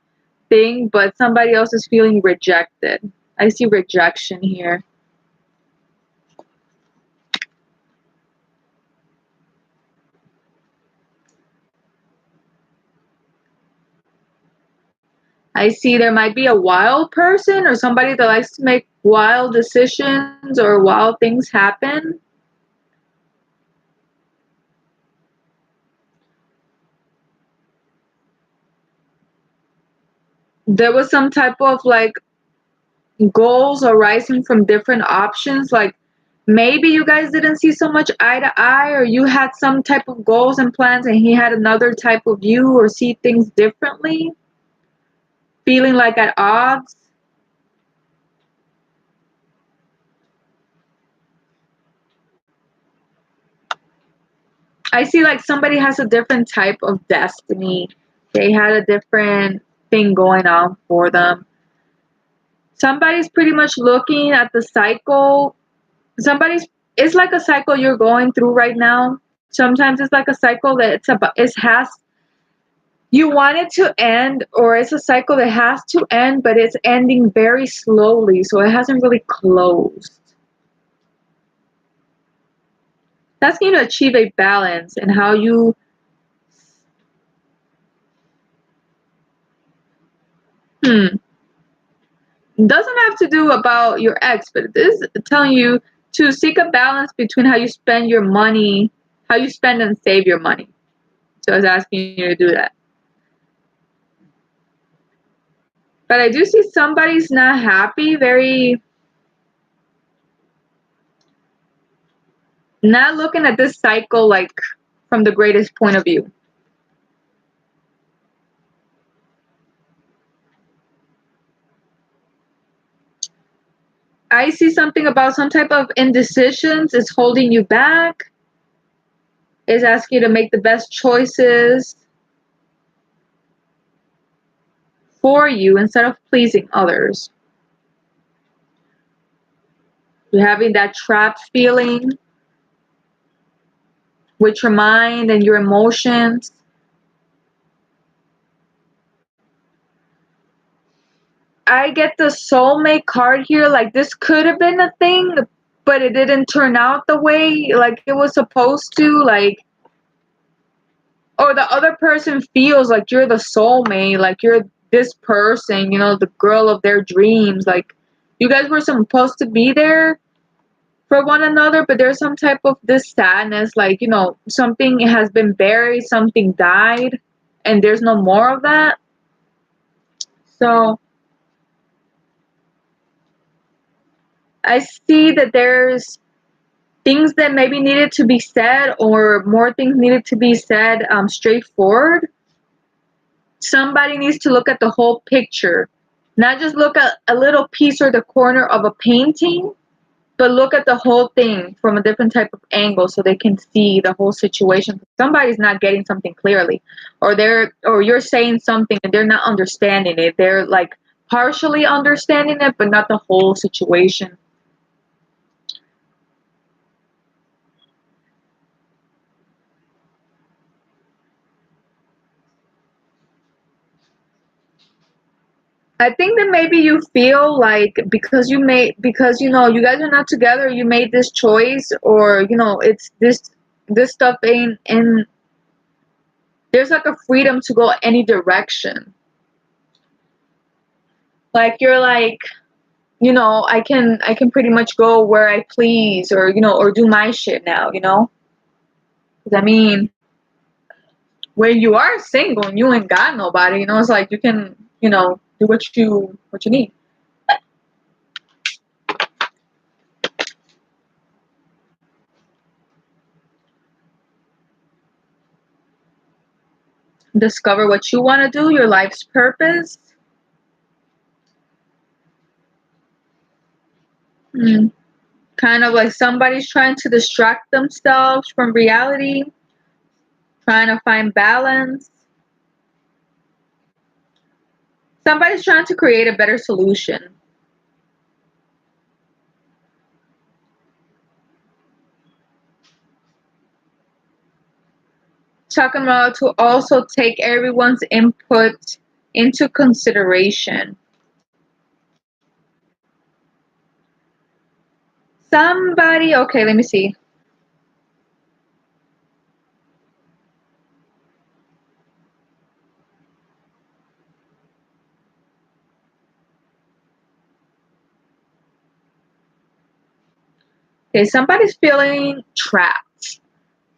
thing, but somebody else is feeling rejected. I see rejection here. I see there might be a wild person or somebody that likes to make wild decisions or wild things happen. There was some type of like goals arising from different options, like maybe you guys didn't see so much eye to eye, or you had some type of goals and plans and he had another type of view or see things differently, feeling like at odds. I see like somebody has a different type of destiny. They had a different thing going on for them. Somebody's pretty much looking at the cycle. Somebody's It's like a cycle you're going through right now. Sometimes it's like a cycle that it has you want it to end, or it's a cycle that has to end, but it's ending very slowly, so it hasn't really closed. That's going to achieve a balance in how you hmm doesn't have to do about your ex, but it is telling you to seek a balance between how you spend your money, how you spend and save your money. So it's asking you to do that. But I do see somebody's not happy, very not looking at this cycle like from the greatest point of view. I see something about some type of indecisions is holding you back, is asking you to make the best choices for you instead of pleasing others. You're having that trapped feeling with your mind and your emotions. I get the soulmate card here. Like, this could have been a thing, but it didn't turn out the way like it was supposed to. Like, or the other person feels like you're the soulmate, like you're this person, the girl of their dreams. Like, you guys were supposed to be there for one another, but there's some type of this sadness, like, something has been buried, something died, and there's no more of that. So I see that there's things that maybe needed to be said, or more things needed to be said straightforward. Somebody needs to look at the whole picture, not just look at a little piece or the corner of a painting, but look at the whole thing from a different type of angle so they can see the whole situation. Somebody's not getting something clearly, or you're saying something and they're not understanding it. They're like partially understanding it, but not the whole situation. I think that maybe you feel like because you guys are not together, you made this choice, or it's this stuff ain't in. There's like a freedom to go any direction. Like, you're like, I can pretty much go where I please, or do my shit now. 'Cause I mean, when you are single and you ain't got nobody, it's like you can do what you need. Discover what you want to do, your life's purpose. Hmm. Kind of like somebody's trying to distract themselves from reality, trying to find balance. Somebody's trying to create a better solution. Talking about to also take everyone's input into consideration. Somebody, okay, let me see. Okay, somebody's feeling trapped.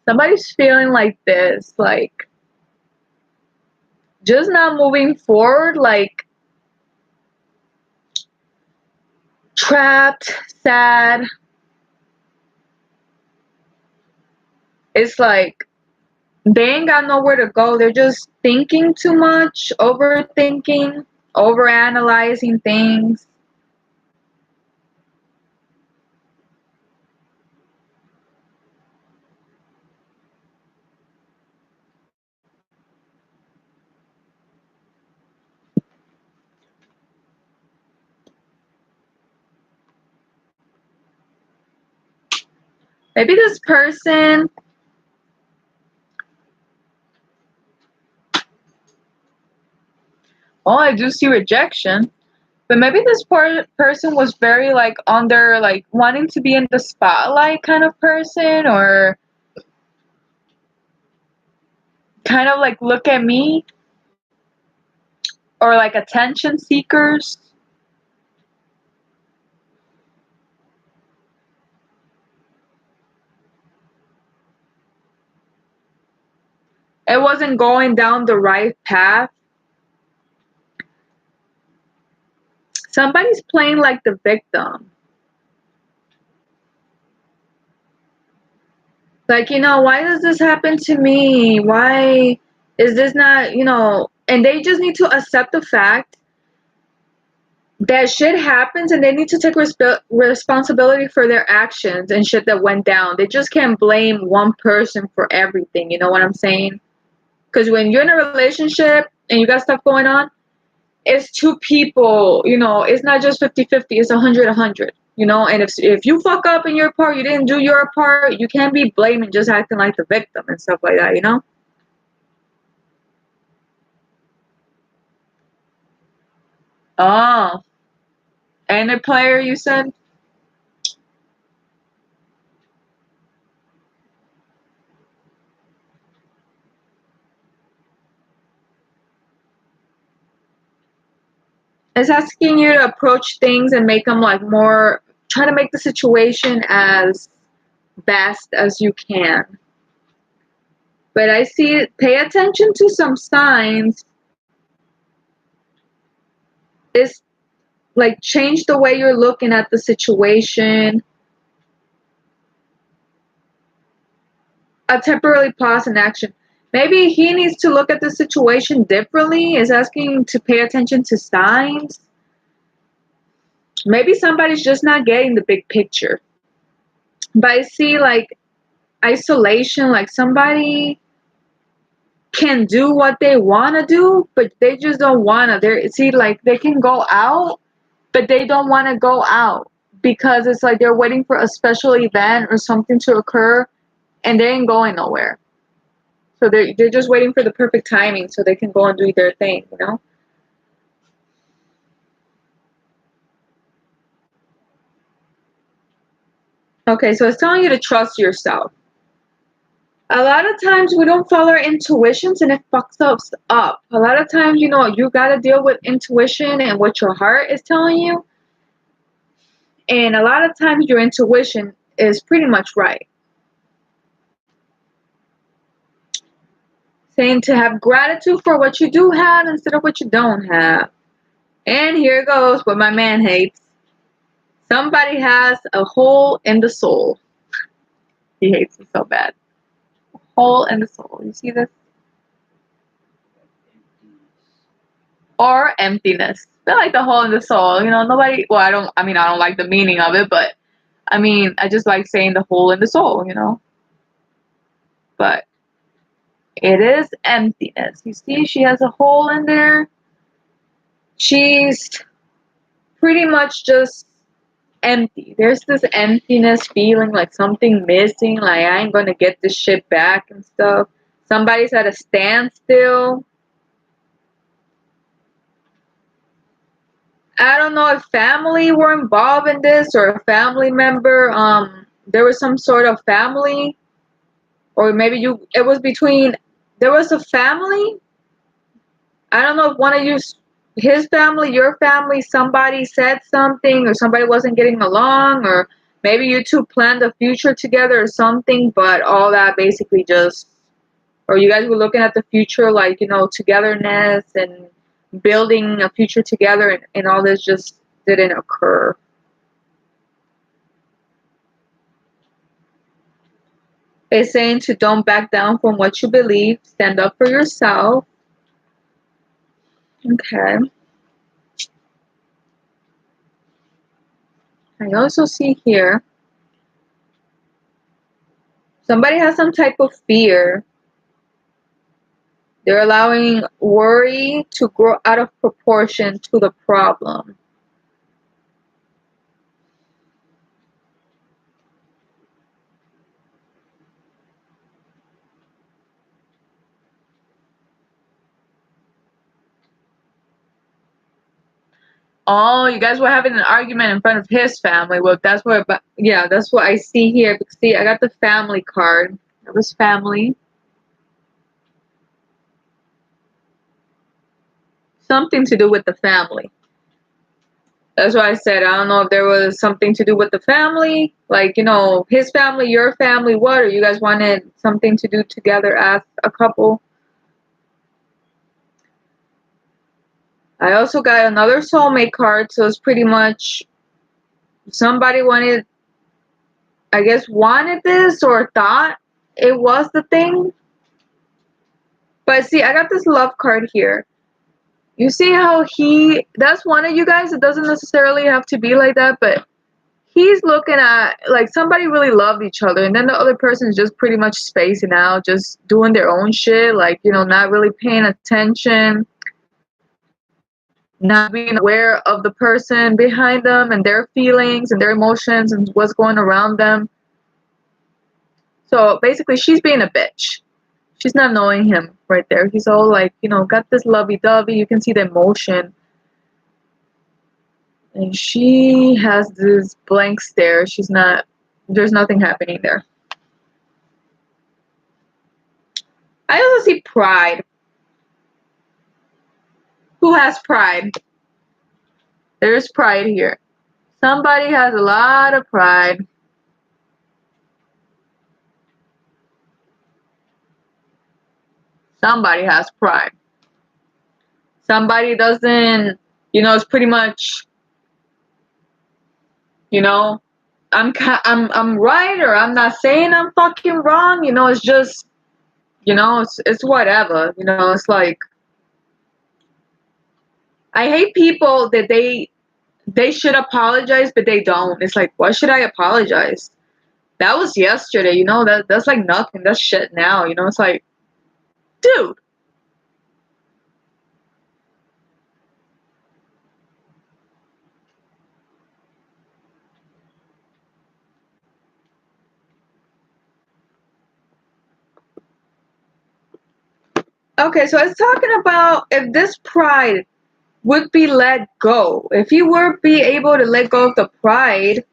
Somebody's feeling like this, like just not moving forward, like trapped, sad. It's like they ain't got nowhere to go. They're just thinking too much, overthinking, overanalyzing things. Maybe this person, oh, I do see rejection. But maybe this person was very like under, like wanting to be in the spotlight kind of person, or kind of like look at me, or like attention seekers. It wasn't going down the right path. Somebody's playing like the victim. Like, why does this happen to me? Why is this not, and they just need to accept the fact that shit happens, and they need to take responsibility for their actions and shit that went down. They just can't blame one person for everything. You know what I'm saying? Because when you're in a relationship and you got stuff going on, it's two people. It's not just 50-50. It's 100-100. And if you fuck up in your part, you didn't do your part, you can't be blaming, just acting like the victim and stuff like that. Oh, and a player, you said? It's asking you to approach things and make them like more, try to make the situation as best as you can. But I see, pay attention to some signs. It's like change the way you're looking at the situation. A temporary pause in action. Maybe he needs to look at the situation differently. Is asking to pay attention to signs. Maybe somebody's just not getting the big picture. But I see like isolation, like somebody can do what they want to do, but they just don't want to. See, like they can go out, but they don't want to go out because it's like they're waiting for a special event or something to occur, and they ain't going nowhere. So they're just waiting for the perfect timing so they can go and do their thing. Okay, so it's telling you to trust yourself. A lot of times we don't follow our intuitions and it fucks us up. A lot of times, you gotta deal with intuition and what your heart is telling you. And a lot of times your intuition is pretty much right. Saying to have gratitude for what you do have instead of what you don't have. And here goes what my man hates. Somebody has a hole in the soul. He hates me so bad. Hole in the soul. You see this? Or emptiness. I feel like the hole in the soul. Nobody. Well, I don't. I mean, I don't like the meaning of it, but I mean, I just like saying the hole in the soul. But it is emptiness. You see, she has a hole in there. She's pretty much just empty. There's this emptiness feeling, like something missing, like I ain't gonna get this shit back and stuff. Somebody's at a standstill. I don't know if family were involved in this or a family member. There was some sort of family, or maybe it was between, there was a family. I don't know if one of you, his family, your family, somebody said something, or somebody wasn't getting along, or maybe you two planned a future together or something, but all that basically just, or you guys were looking at the future, like, togetherness and building a future together, and all this just didn't occur. It's saying to don't back down from what you believe, stand up for yourself. Okay. I also see here somebody has some type of fear. They're allowing worry to grow out of proportion to the problem. Oh, you guys were having an argument in front of his family. Well, that's what, yeah, that's what I see here. See, I got the family card. It was family. Something to do with the family. That's why I said I don't know if there was something to do with the family, like, you know, his family, your family, what, or you guys wanted something to do together as a couple. I also got another soulmate card, so it's pretty much somebody wanted, I guess, wanted this or thought it was the thing. But see, I got this love card here. You see how that's one of you guys. It doesn't necessarily have to be like that, but he's looking at like somebody really loved each other, and then the other person is just pretty much spacing out, just doing their own shit, like, you know, not really paying attention, not being aware of the person behind them and their feelings and their emotions and what's going around them. So basically, she's being a bitch. She's not knowing him right there. He's all like, you know, got this lovey-dovey. You can see the emotion. And she has this blank stare. There's nothing happening there. I also see pride. Who has pride? There's pride here. Somebody has a lot of pride. Somebody has pride. Somebody doesn't, you know, it's pretty much, you know, I'm right, or I'm not saying I'm fucking wrong, you know, it's just, you know, it's whatever, you know, it's like, I hate people that they should apologize, but they don't. It's like, why should I apologize? That was yesterday, you know, that's like nothing. That's shit now, you know, it's like, dude. Okay, so it's talking about if this pride would be let go. If you were be able to let go of the pride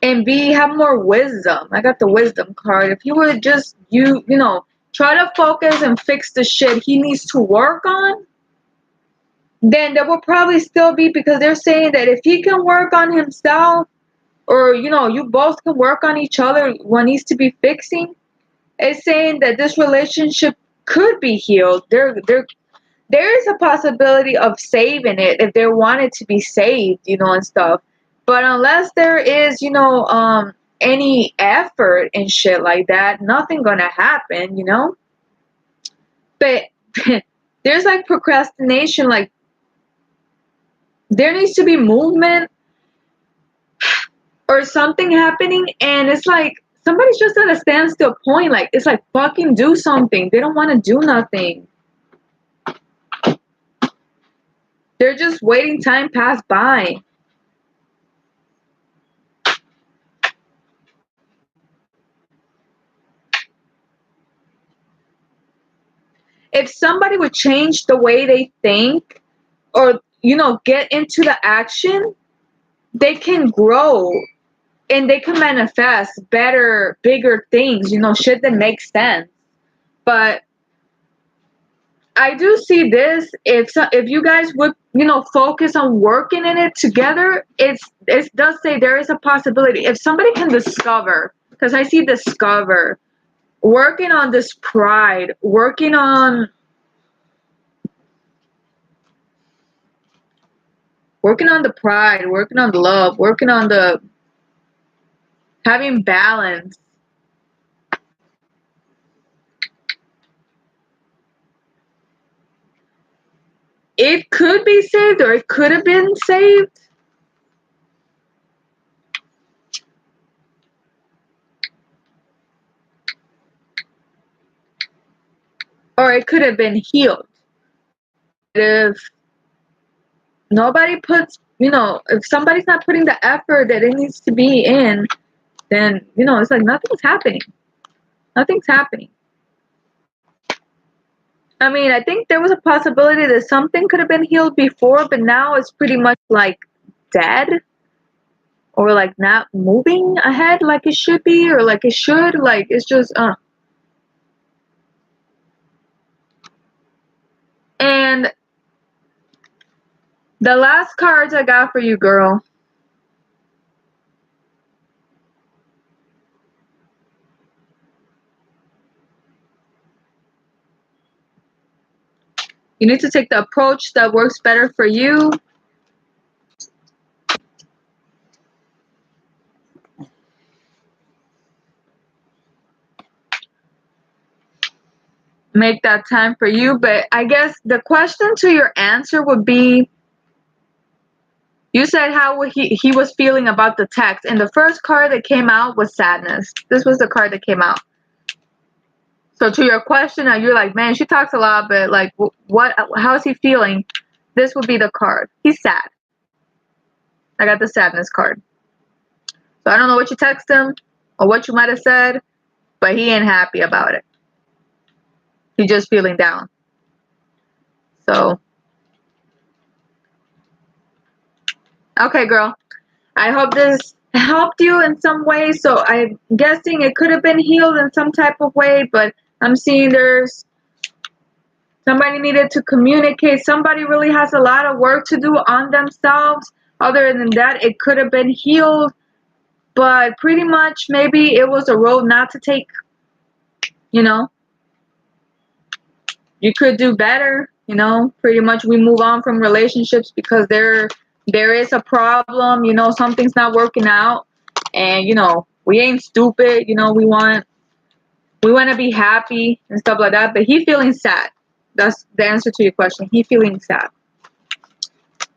and have more wisdom. I got the wisdom card. If you were just you know, try to focus and fix the shit he needs to work on, then there will probably still be, because they're saying that if he can work on himself, or, you know, you both can work on each other, what needs to be fixing, it's saying that this relationship could be healed. There is a possibility of saving it if they want it to be saved, you know, and stuff. But unless there is, you know, any effort and shit like that, nothing gonna happen, you know. But there's like procrastination, like there needs to be movement or something happening, and it's like somebody's just at a standstill point. Like, it's like, fucking do something. They don't want to do nothing. They're just waiting time pass by. If somebody would change the way they think, or, you know, get into the action, they can grow and they can manifest better, bigger things, you know, shit that makes sense. But I do see this, if you guys would, you know, focus on working in it together, it does say there is a possibility. If somebody can discover, because I see discover, working on this pride, working on the pride, working on the love, working on the having balance. It could be saved, or it could have been saved. Or it could have been healed. If nobody puts, you know, if somebody's not putting the effort that it needs to be in, then, you know, it's like nothing's happening. Nothing's happening. I mean, I think there was a possibility that something could have been healed before, but now it's pretty much like dead, or like not moving ahead like it should be, or like it should. Like it's just And the last cards I got for you, girl. You need to take the approach that works better for you. Make that time for you. But I guess the question to your answer would be, you said how he was feeling about the text, and the first card that came out was sadness. This was the card that came out. So to your question, you're like, man, she talks a lot, but like, what? How is he feeling? This would be the card. He's sad. I got the sadness card. So I don't know what you text him or what you might have said, but he ain't happy about it. He's just feeling down. So, okay, girl. I hope this helped you in some way. So I'm guessing it could have been healed in some type of way, but I'm seeing there's somebody needed to communicate. Somebody really has a lot of work to do on themselves. Other than that, it could have been healed, but pretty much maybe it was a road not to take. You know, you could do better. You know, pretty much we move on from relationships because there is a problem. You know, something's not working out, and you know we ain't stupid. You know, we want to be happy and stuff like that. But he feeling sad. That's the answer to your question. He feeling sad.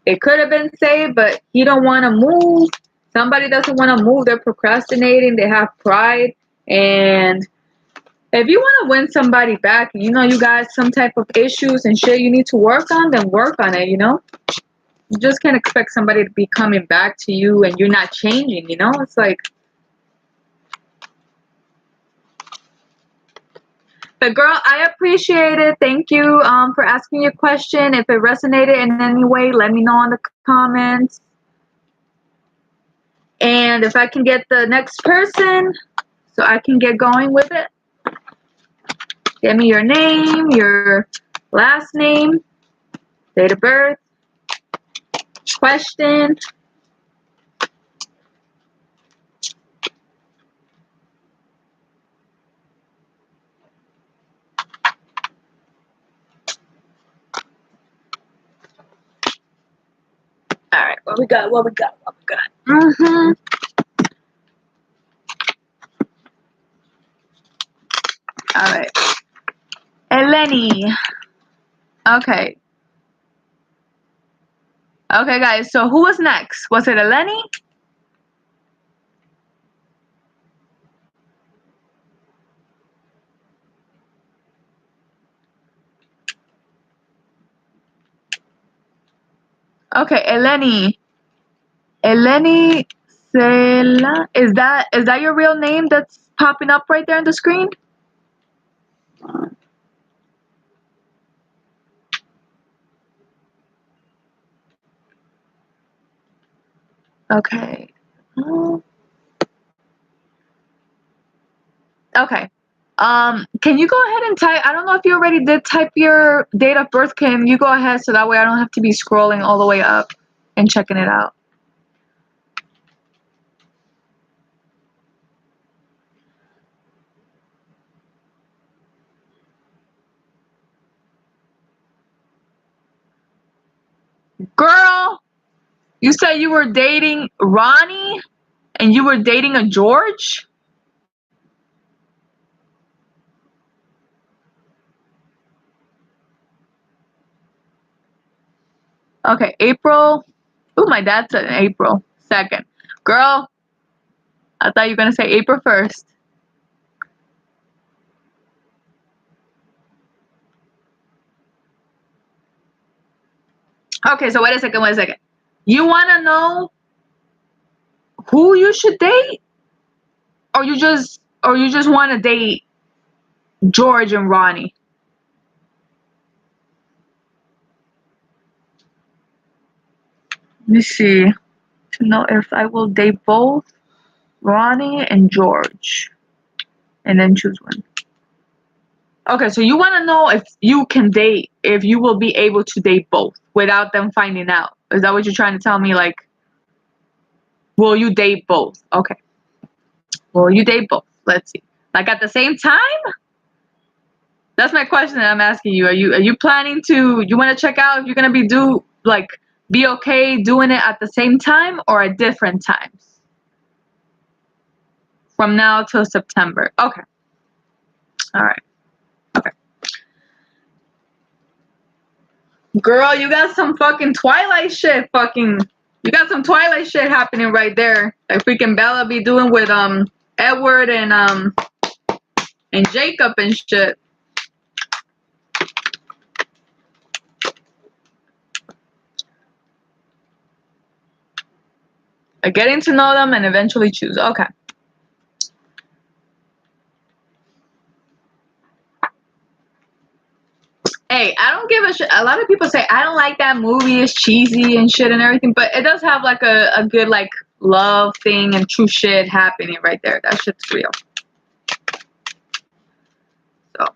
It could have been saved, but he don't want to move. Somebody doesn't want to move. They're procrastinating. They have pride. And if you want to win somebody back, and you know you got some type of issues and shit you need to work on, then work on it, you know? You just can't expect somebody to be coming back to you and you're not changing, you know? It's like, but girl, I appreciate it. Thank you for asking your question. If it resonated in any way, let me know in the comments. And if I can get the next person, so I can get going with it. Give me your name, your last name, date of birth, question. All right, what we got? What we got? What we got? All right, Eleni. Okay. Okay, guys. So who was next? Was it Eleni? Okay, Eleni. Eleni Sela. Is that your real name that's popping up right there on the screen? Okay. Okay. Can you go ahead and type? I don't know if you already did type your date of birth. Can you go ahead so that way I don't have to be scrolling all the way up and checking it out? Girl, you said you were dating Ronnie and you were dating a George? Okay, April. Oh, my dad said April 2nd. Girl, I thought you were going to say April 1st. Okay, so wait a second, wait a second. You want to know who you should date? Or you just want to date George and Ronnie? me see. To know if I will date both Ronnie and George. And then choose one. Okay, so you want to know if you can date, if you will be able to date both without them finding out. Is that what you're trying to tell me? Like, will you date both? Okay. Will you date both? Let's see. Like at the same time? That's my question that I'm asking you. Are you planning to, you want to check out if you're going to be okay doing it at the same time or at different times? From now till September. Okay. All right. Okay. Girl, you got some fucking Twilight shit you got some Twilight shit happening right there. Like freaking Bella be doing with Edward and Jacob and shit. Like getting to know them and eventually choose. Okay. Hey, I don't give a shit. A lot of people say I don't like that movie. It's cheesy and shit and everything, but it does have like a good like love thing and true shit happening right there. That shit's real. So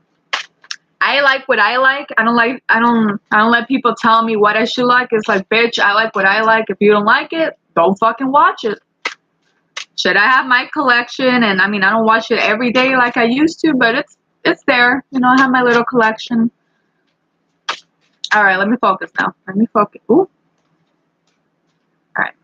I like what I like. I don't let people tell me what I should like. It's like, bitch, I like what I like. If you don't like it, don't fucking watch it. Should I have my collection? And I mean, I don't watch it every day like I used to, but it's there. You know, I have my little collection. All right, let me focus now. Let me focus. Ooh. All right.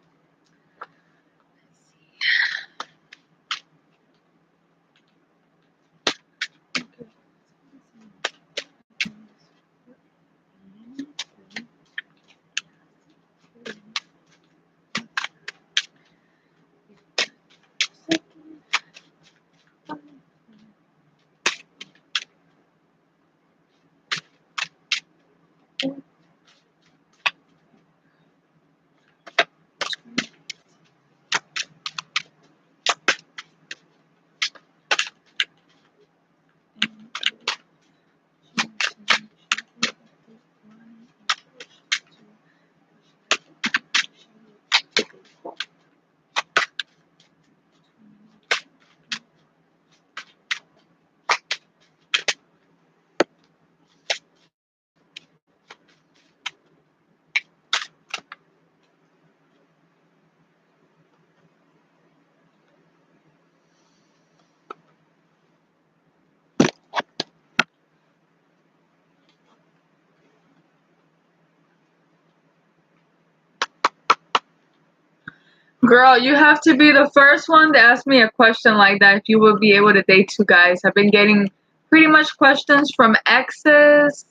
Girl, you have to be the first one to ask me a question like that if you will be able to date two guys. I've been getting pretty much questions from exes.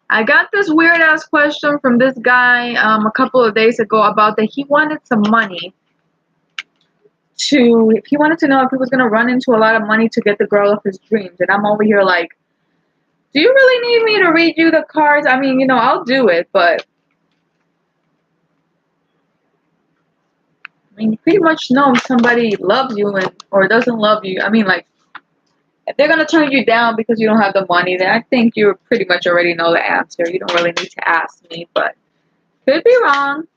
I got this weird ass question from this guy a couple of days ago about that he wanted some money he wanted to know if he was gonna run into a lot of money to get the girl of his dreams. And I'm over here like, do you really need me to read you the cards? I mean, I'll do it, but I mean, you pretty much know if somebody loves you or doesn't love you. I mean, like, if they're gonna turn you down because you don't have the money, then I think you pretty much already know the answer. You don't really need to ask me, but could be wrong.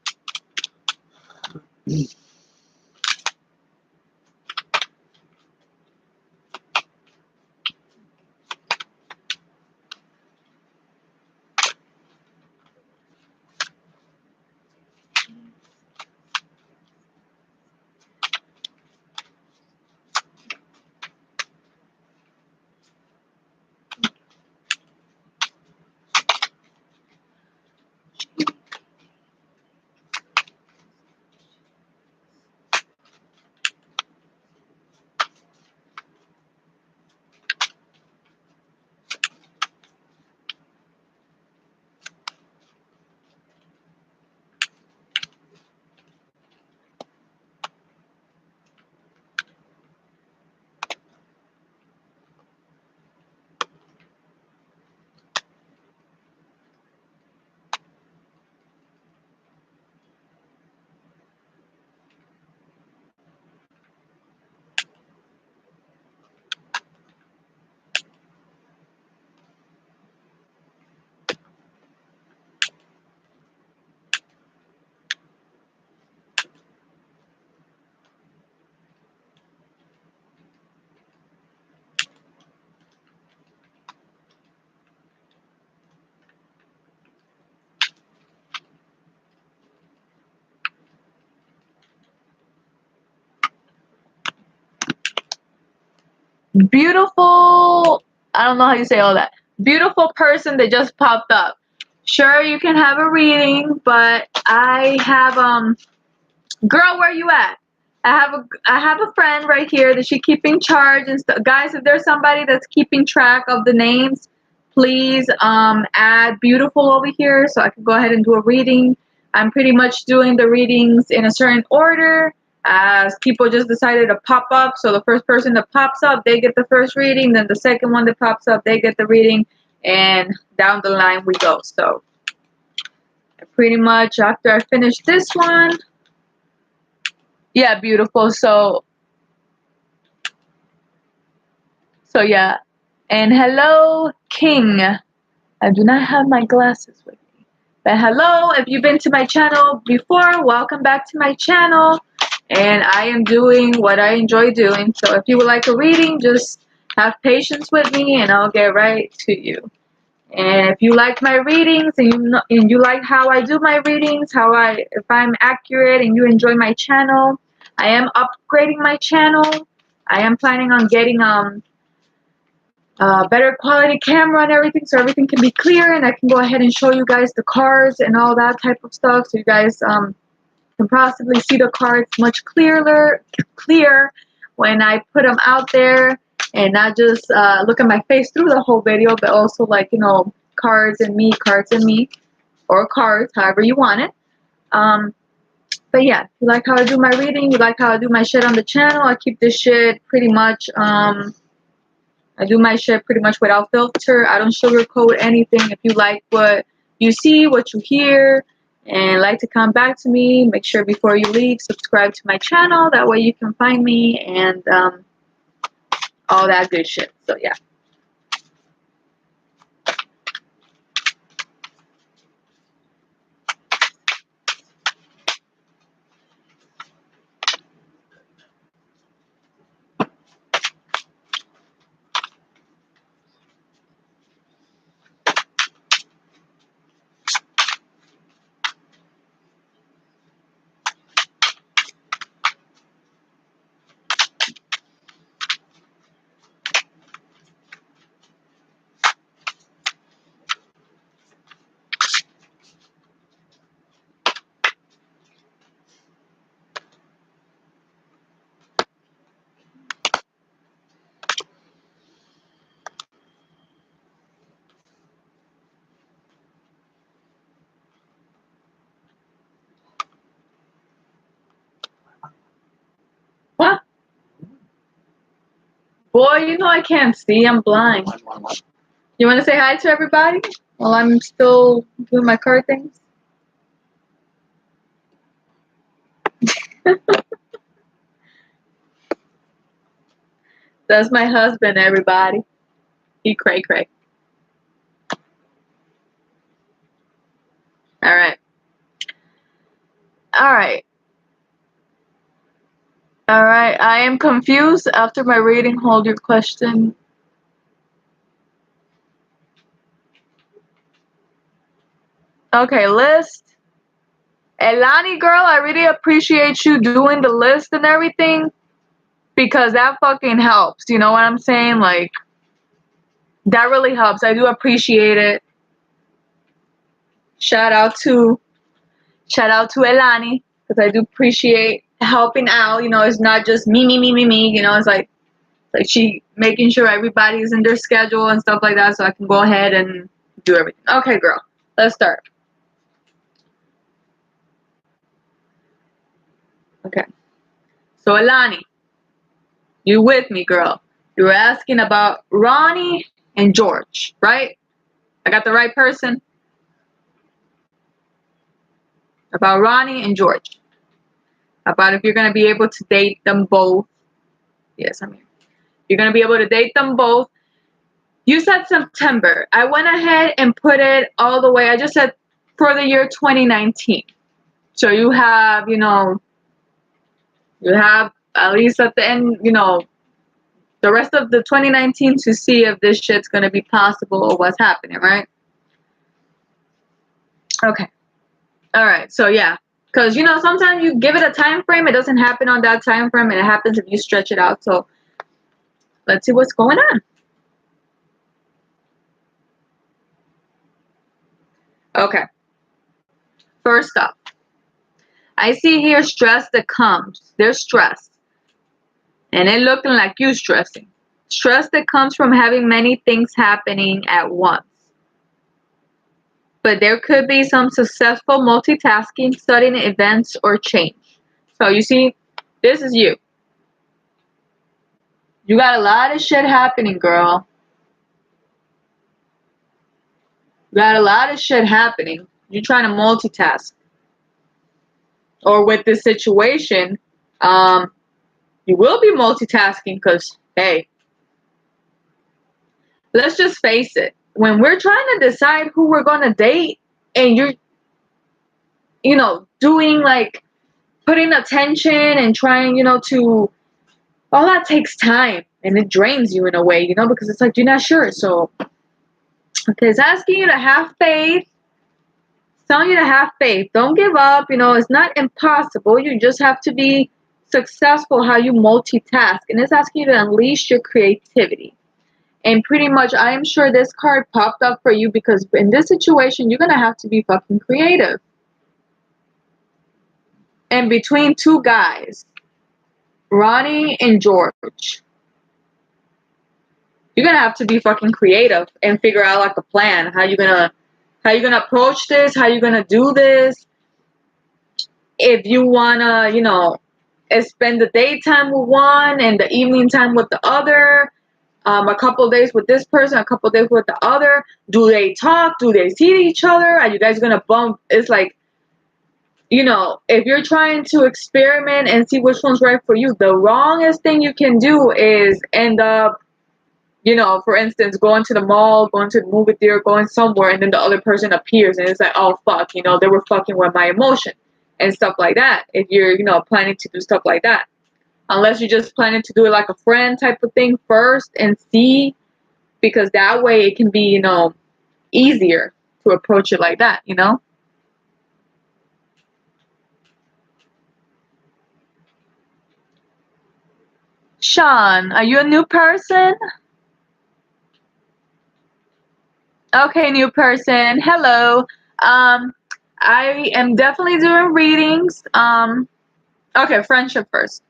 beautiful, I don't know how you say all that, beautiful person that just popped up. Sure, you can have a reading, but I have, girl, where you at? I have a friend right here that she keeping charge and stuff. Guys, if there's somebody that's keeping track of the names, please add beautiful over here so I can go ahead and do a reading. I'm pretty much doing the readings in a certain order as people just decided to pop up. So the first person that pops up, they get the first reading. Then the second one that pops up, they get the reading. And down the line we go. So pretty much after I finish this one, yeah, beautiful. So yeah. And hello, King. I do not have my glasses with me. But hello, if you've been to my channel before, welcome back to my channel. And I am doing what I enjoy doing. So if you would like a reading, just have patience with me and I'll get right to you. And if you like my readings and you like how I do my readings, if I'm accurate and you enjoy my channel, I am upgrading my channel. I am planning on getting better quality camera and everything, so everything can be clear and I can go ahead and show you guys the cards and all that type of stuff, so you guys can possibly see the cards much clear when I put them out there, and not just look at my face through the whole video, but also like, you know, cards and me, or cards, however you want it. But yeah, if you like how I do my reading, you like how I do my shit on the channel, I keep this shit pretty much I do my shit pretty much without filter. I don't sugarcoat anything. If you like what you see, what you hear, and like to come back to me, make sure before you leave, subscribe to my channel. That way you can find me and all that good shit. So yeah. What? Boy, you know I can't see. I'm blind. You want to say hi to everybody while I'm still doing my card things? That's my husband, everybody. He cray cray. All right. All right. All right. I am confused after my reading. Hold your question. Okay, list. Elani, girl, I really appreciate you doing the list and everything, because that fucking helps. You know what I'm saying? Like, that really helps. I do appreciate it. Shout out to Elani, because I do appreciate helping out. You know, it's not just me. You know, it's like she making sure everybody's in their schedule and stuff like that, so I can go ahead and do everything. Okay, girl, let's start. Okay. So Elani, you with me, girl? You were asking about Ronnie and George, right? I got the right person? About Ronnie and George. About if you're going to be able to date them both. Yes, I'm here. You're going to be able to date them both. You said September. I went ahead and put it all the way. I just said for the year 2019. So you have, you know, at least at the end, you know, the rest of the 2019 to see if this shit's going to be possible or what's happening, right? Okay. All right. So yeah, because you know sometimes you give it a time frame, it doesn't happen on that time frame, and it happens if you stretch it out. So let's see what's going on. Okay. First up, I see here stress that comes. There's stress. And it looking like you stressing. Stress that comes from having many things happening at once. But there could be some successful multitasking, sudden events, or change. So you see, this is you. You got a lot of shit happening, girl. You got a lot of shit happening. You're trying to multitask. Or with this situation, you will be multitasking because, hey, let's just face it. When we're trying to decide who we're going to date and you're, doing like putting attention and trying, to, all that takes time and it drains you in a way, because it's like you're not sure. So, okay, it's asking you to have faith. It's telling you to have faith. Don't give up. It's not impossible. You just have to be successful how you multitask. And it's asking you to unleash your creativity. And pretty much, I am sure this card popped up for you because in this situation, you're going to have to be fucking creative. And between two guys, Ronnie and George, you're going to have to be fucking creative and figure out like a plan. How you going to approach this? How you going to do this? If you want to, spend the daytime with one and the evening time with the other. A couple of days with this person, a couple of days with the other. Do they talk? Do they see each other? Are you guys gonna bump? It's like, if you're trying to experiment and see which one's right for you, the wrongest thing you can do is end up, for instance, going to the mall, going to the movie theater, going somewhere, and then the other person appears, and it's like, oh fuck, they were fucking with my emotion and stuff like that. If you're, planning to do stuff like that. Unless you're just planning to do it like a friend type of thing first and see, because that way it can be, easier to approach it like that, Sean, are you a new person? Okay, new person. Hello. I am definitely doing readings. Okay, friendship first.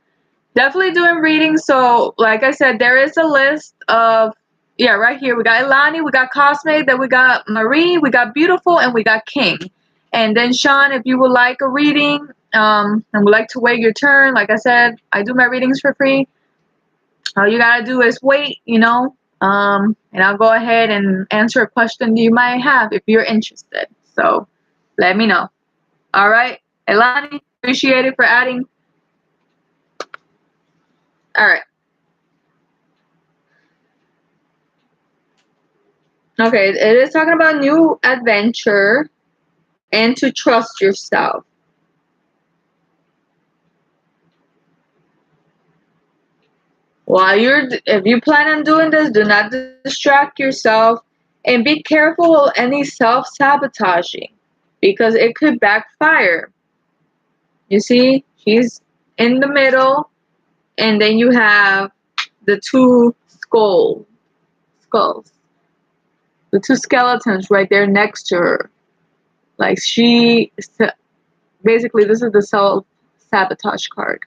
Definitely doing readings. So, like I said, there is a list of, right here. We got Ilani, we got Cosmic, then we got Marie, we got Beautiful, and we got King. And then, Sean, if you would like a reading and would like to wait your turn, like I said, I do my readings for free. All you got to do is wait, and I'll go ahead and answer a question you might have if you're interested. So, let me know. All right. Ilani, appreciate it for adding. All right. Okay, it is talking about new adventure and to trust yourself. If you plan on doing this, do not distract yourself and be careful of any self-sabotaging because it could backfire. You see, she's in the middle, and then you have the two skulls, the two skeletons right there next to her. Like basically, this is the self-sabotage card.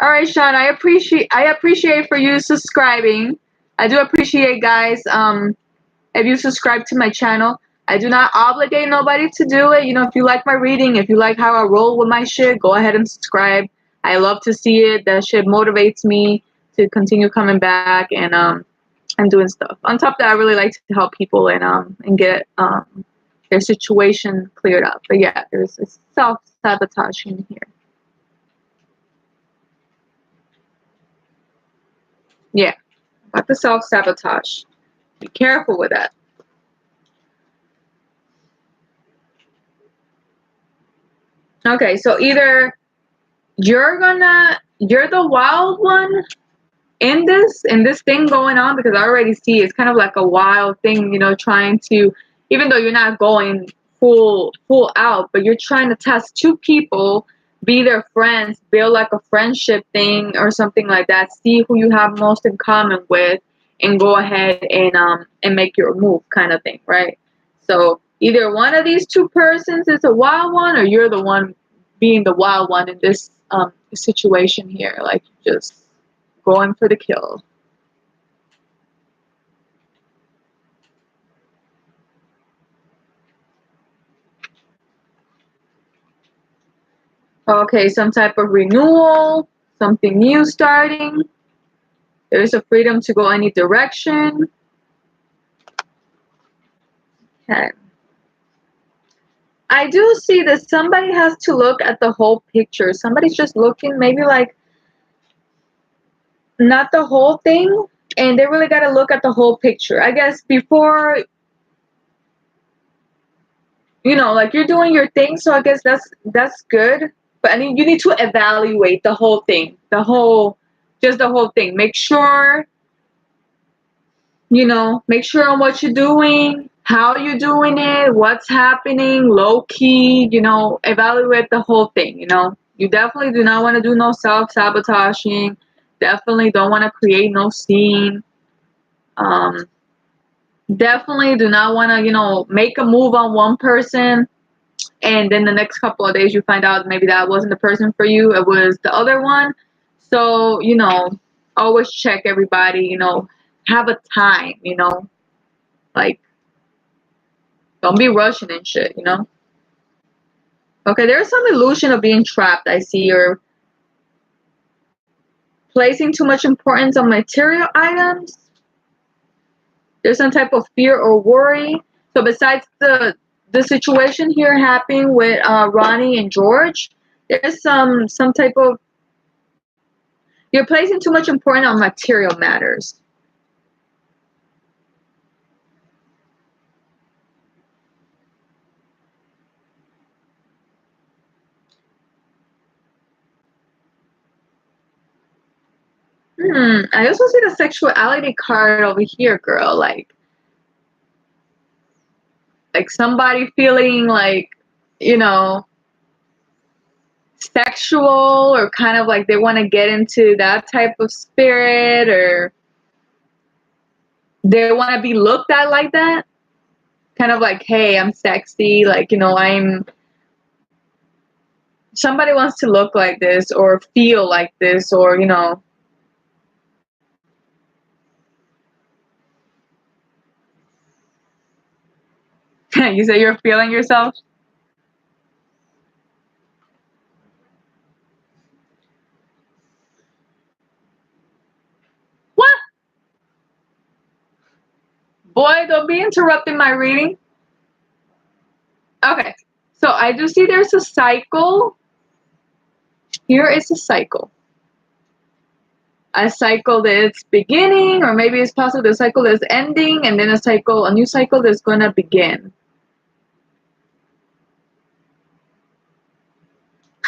All right, Sean, I appreciate for you subscribing. I do appreciate, guys, if you subscribe to my channel. I do not obligate nobody to do it. If you like my reading, if you like how I roll with my shit, go ahead and subscribe. I love to see it. That shit motivates me to continue coming back and doing stuff. On top of that, I really like to help people and get their situation cleared up. But yeah, there's a self-sabotage in here. Yeah, about the self-sabotage. Be careful with that. Okay, so either you're the wild one in this thing going on, because I already see it's kind of like a wild thing, trying to, even though you're not going full out, but you're trying to test two people, be their friends, build like a friendship thing or something like that, see who you have most in common with, and go ahead and make your move kind of thing, right? So either one of these two persons is a wild one, or you're the one being the wild one in this situation here, like just going for the kill. Okay, some type of renewal, something new starting. There's a freedom to go any direction. Okay. I do see that somebody has to look at the whole picture. Somebody's just looking maybe like not the whole thing, and they really got to look at the whole picture. I guess before, like you're doing your thing, so I guess that's good. But I mean, you need to evaluate the whole thing, just the whole thing. Make sure on what you're doing, how you're doing it, what's happening, low key, evaluate the whole thing, You definitely do not want to do no self-sabotaging. Definitely don't want to create no scene. Um, definitely do not want to, make a move on one person and then the next couple of days you find out maybe that wasn't the person for you, it was the other one. So, always check everybody, have a time, like don't be rushing and shit. Okay, there's some illusion of being trapped. I see you're placing too much importance on material items. There's some type of fear or worry. So besides the situation here happening with Ronnie and George, there's some type of, you're placing too much importance on material matters. I also see the sexuality card over here, girl. Like somebody feeling like, you know, sexual, or kind of like they want to get into that type of spirit, or they want to be looked at like that. Kind of like, hey, I'm sexy. Like, somebody wants to look like this or feel like this, or, you say you're feeling yourself. What? Boy, don't be interrupting my reading. Okay, so I do see there's a cycle. Here is a cycle. A cycle that's beginning, or maybe it's possible the cycle is ending, and then a new cycle that's gonna begin.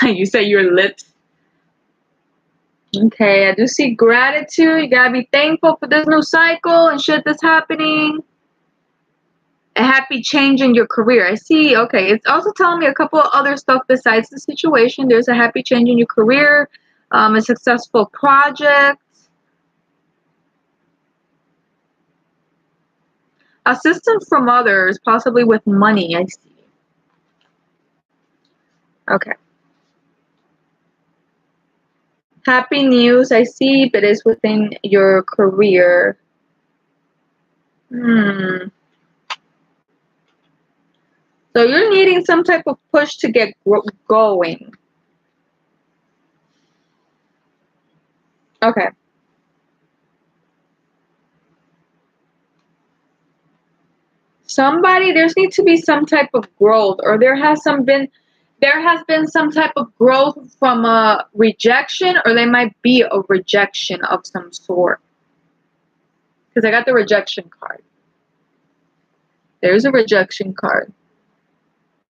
You say your lips. Okay, I do see gratitude. You gotta be thankful for this new cycle and shit that's happening. A happy change in your career. I see. Okay, it's also telling me a couple of other stuff besides the situation. There's a happy change in your career, a successful project, assistance from others, possibly with money. I see. Okay. Happy news, I see, but it's within your career. So you're needing some type of push to get going. Okay. There's need to be some type of growth, or there has been some type of growth from a rejection, or there might be a rejection of some sort. Because I got the rejection card. There's a rejection card.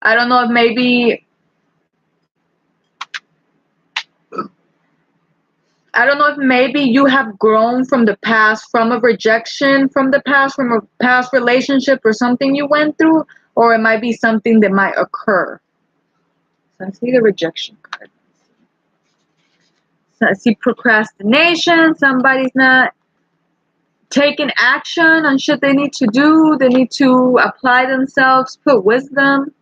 I don't know if maybe, you have grown from the past, from a rejection from the past, from a past relationship or something you went through, or it might be something that might occur. So I see the rejection card. So I see procrastination. Somebody's not taking action on shit they need to do. They need to apply themselves, put wisdom.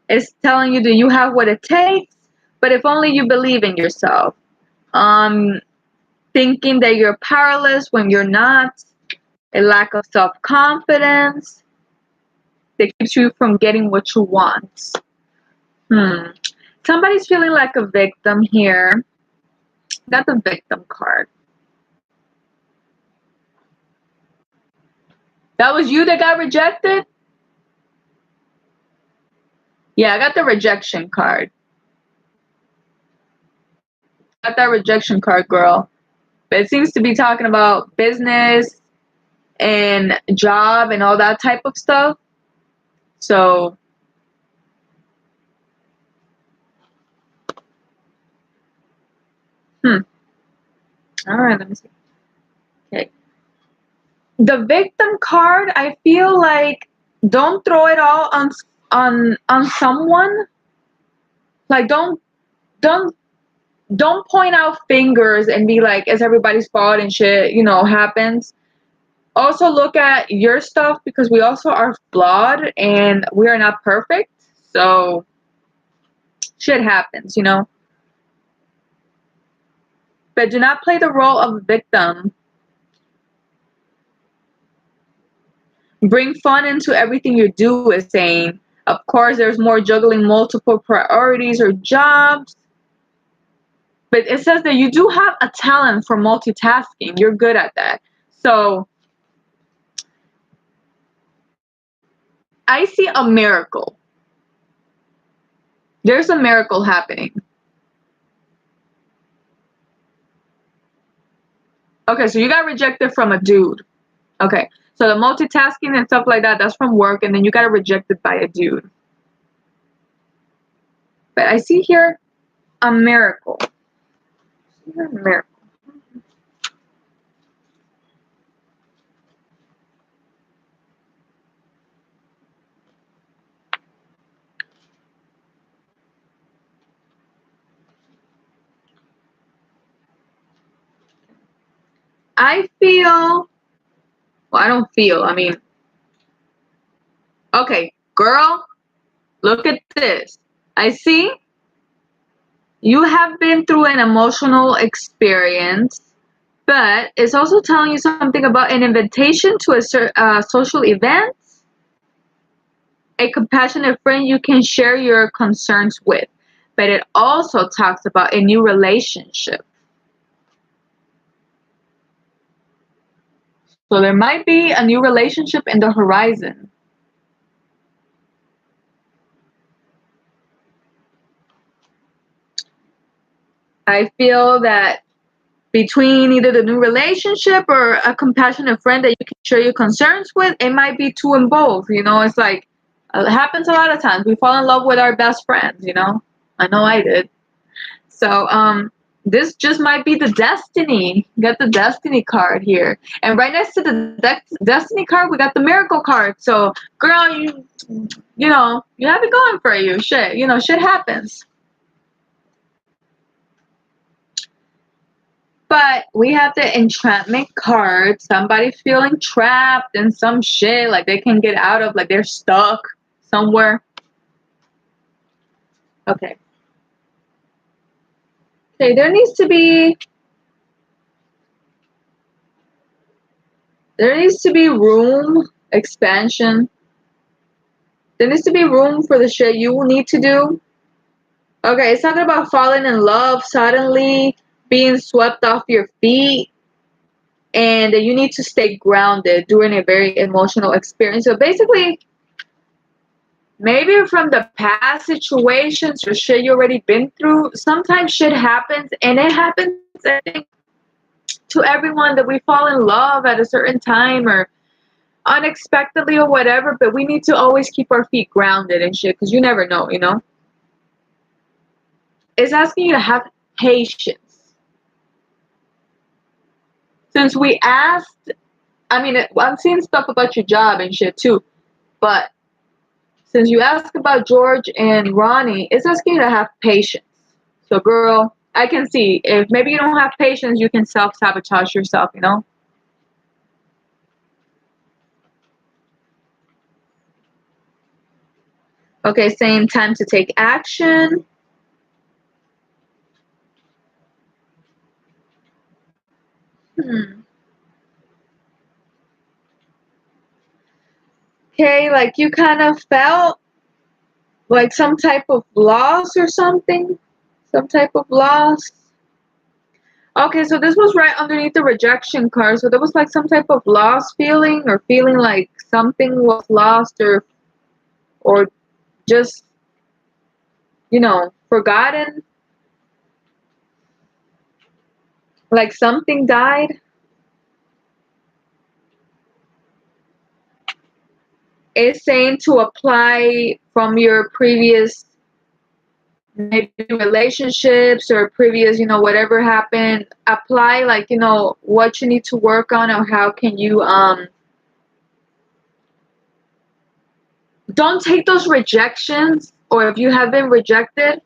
It's telling you that you have what it takes, but if only you believe in yourself. Thinking that you're powerless when you're not. A lack of self-confidence that keeps you from getting what you want. Somebody's feeling like a victim here. Got the victim card. That was you that got rejected? Yeah, I got the rejection card. Got that rejection card, girl. But it seems to be talking about business and job and all that type of stuff. So, all right, let me see. Okay. The victim card, I feel like don't throw it all on someone. Like don't point out fingers and be like it's everybody's fault and shit, happens. Also look at your stuff because we also are flawed and we are not perfect. So shit happens, But do not play the role of a victim. Bring fun into everything you do, is saying. Of course, there's more juggling multiple priorities or jobs. But it says that you do have a talent for multitasking. You're good at that. So I see a miracle. There's a miracle happening. Okay, so you got rejected from a dude. Okay, so the multitasking and stuff like that, that's from work, and then you got rejected by a dude. But I see here a miracle. A miracle. I feel, well, I don't feel, I mean, okay, girl, look at this. I see you have been through an emotional experience, but it's also telling you something about an invitation to a social event, a compassionate friend you can share your concerns with. But it also talks about a new relationship. So there might be a new relationship in the horizon. I feel that between either the new relationship or a compassionate friend that you can share your concerns with, it might be two in both. It's like it happens a lot of times. We fall in love with our best friends. I know I did. So this just might be the destiny. You got the destiny card here, and right next to the destiny card, we got the miracle card. So, girl, you have it going for you. Shit happens. But we have the entrapment card. Somebody feeling trapped in some shit, like they can get out of, like they're stuck somewhere. Okay. Okay, there needs to be room, expansion. There needs to be room for the shit you will need to do. Okay, it's talking about falling in love suddenly, being swept off your feet, and you need to stay grounded during a very emotional experience. So basically, maybe from the past situations or shit you already been through, sometimes shit happens, and it happens, I think, to everyone, that we fall in love at a certain time or unexpectedly or whatever, but we need to always keep our feet grounded and shit, because you never know. It's asking you to have patience. Since we asked I mean, I'm seeing stuff about your job and shit too. But since you asked about George and Ronnie, it's asking you to have patience. So, girl, I can see if maybe you don't have patience, you can self sabotage yourself, you know? Okay, same time to take action. Hmm. Okay, like you kind of felt like some type of loss or something. Some type of loss. Okay, so this was right underneath the rejection card. So there was like some type of loss feeling or feeling like something was lost or just, forgotten, like something died. It's saying to apply from your previous maybe relationships or previous, whatever happened, apply like, what you need to work on or how can you don't take those rejections or if you have been rejected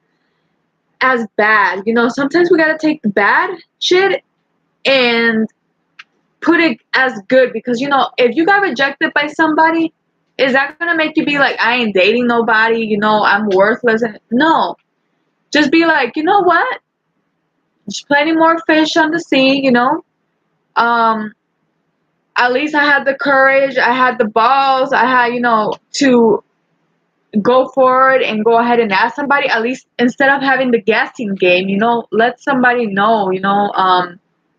as bad. Sometimes we gotta take the bad shit and put it as good because if you got rejected by somebody, is that gonna make you be like, I ain't dating nobody, I'm worthless? And no, just be like, you know what? There's plenty more fish on the sea, Um, at least I had the courage, I had the balls, I had, to go forward and go ahead and ask somebody. At least instead of having the guessing game, let somebody know,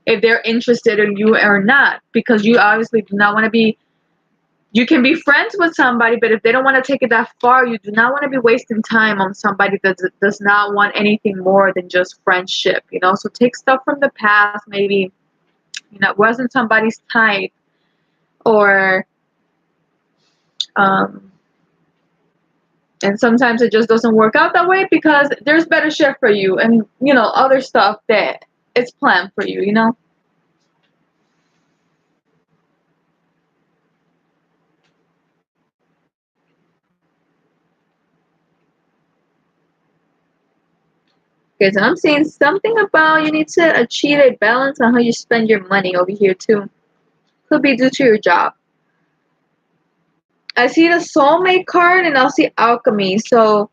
if they're interested in you or not, because you obviously do not want to be. You can be friends with somebody, but if they don't want to take it that far, you do not want to be wasting time on somebody that does not want anything more than just friendship, So take stuff from the past, maybe, it wasn't somebody's type, or, um, and sometimes it just doesn't work out that way because there's better shit for you and, other stuff that is planned for you. Okay, so I'm seeing something about you need to achieve a balance on how you spend your money over here too. Could be due to your job. I see the soulmate card and I'll see alchemy. So,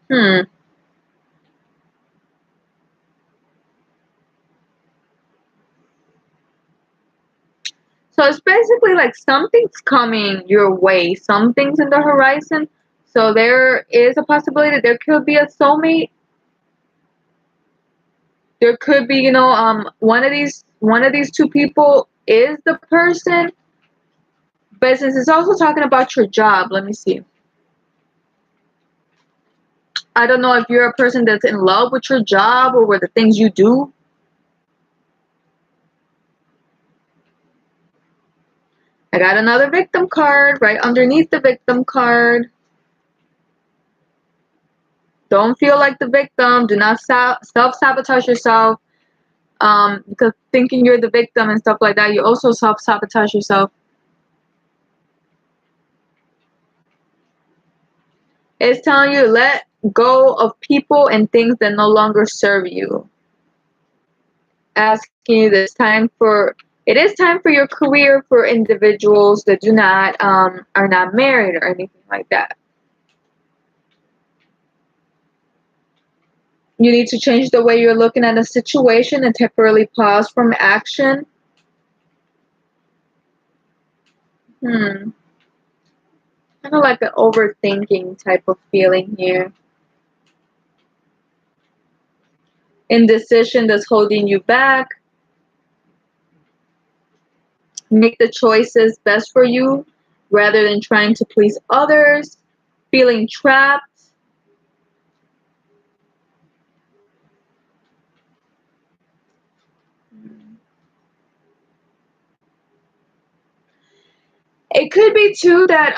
hmm. So it's basically like something's coming your way. Something's in the horizon. So there is a possibility there could be a soulmate. There could be, one of these two people is the person. But since it's also talking about your job, let me see. I don't know if you're a person that's in love with your job or with the things you do. I got another victim card right underneath the victim card. Don't feel like the victim. Do not self-sabotage yourself. Because thinking you're the victim and stuff like that, you also self-sabotage yourself. It's telling you let go of people and things that no longer serve you. Asking you this time for it is time for your career for individuals that do not are not married or anything like that. You need to change the way you're looking at a situation and temporarily pause from action. Hmm. Kind of like an overthinking type of feeling here. Indecision that's holding you back. Make the choices best for you rather than trying to please others. Feeling trapped. It could be too that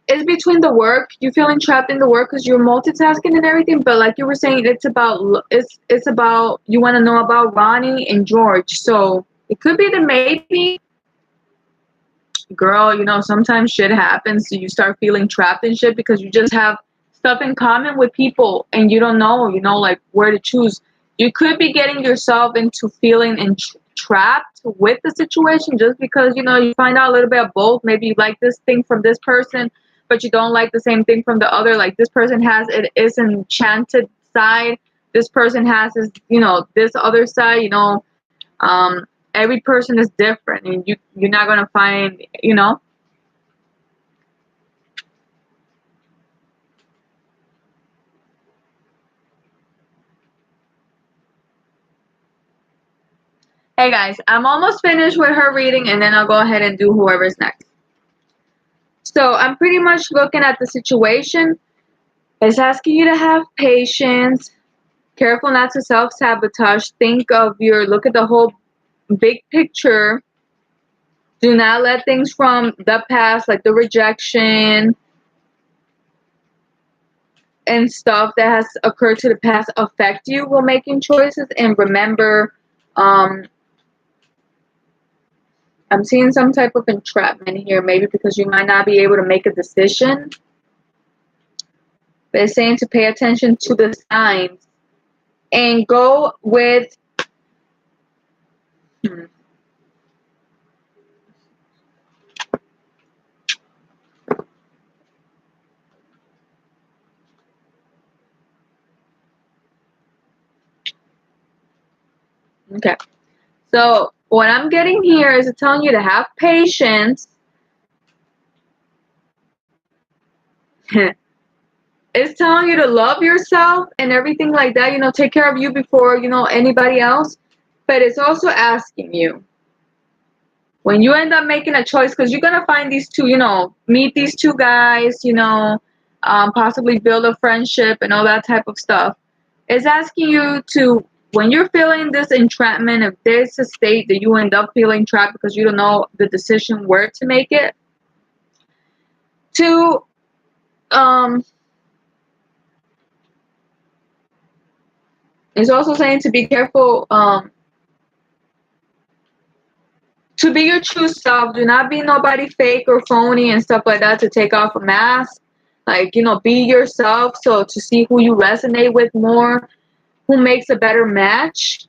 it's between the work. You're feeling trapped in the work because you're multitasking and everything. But like you were saying, it's about you want to know about Ronnie and George. So it could be that maybe, girl, sometimes shit happens. So you start feeling trapped in shit because you just have stuff in common with people and you don't know, like where to choose. You could be getting yourself into feeling trapped with the situation just because, you find out a little bit of both. Maybe you like this thing from this person, but you don't like the same thing from the other. Like this person has its enchanted side. This person has his, this other side, um, every person is different and you're not gonna find, Hey guys, I'm almost finished with her reading and then I'll go ahead and do whoever's next. So I'm pretty much looking at the situation. It's asking you to have patience, careful not to self-sabotage, look at the whole big picture. Do not let things from the past, like the rejection and stuff that has occurred to the past, affect you while making choices. And remember, um, I'm seeing some type of entrapment here, maybe because you might not be able to make a decision. But it's saying to pay attention to the signs and go with. Hmm, okay. So what I'm getting here is it's telling you to have patience. It's telling you to love yourself and everything like that. Take care of you before, anybody else. But it's also asking you, when you end up making a choice, because you're going to find these two, meet these two guys, possibly build a friendship and all that type of stuff. It's asking you to, when you're feeling this entrapment, if there's a state that you end up feeling trapped because you don't know the decision where to make it, to it's also saying to be careful, to be your true self. Do not be nobody fake or phony and stuff like that, to take off a mask. Like, be yourself, so to see who you resonate with more, who makes a better match.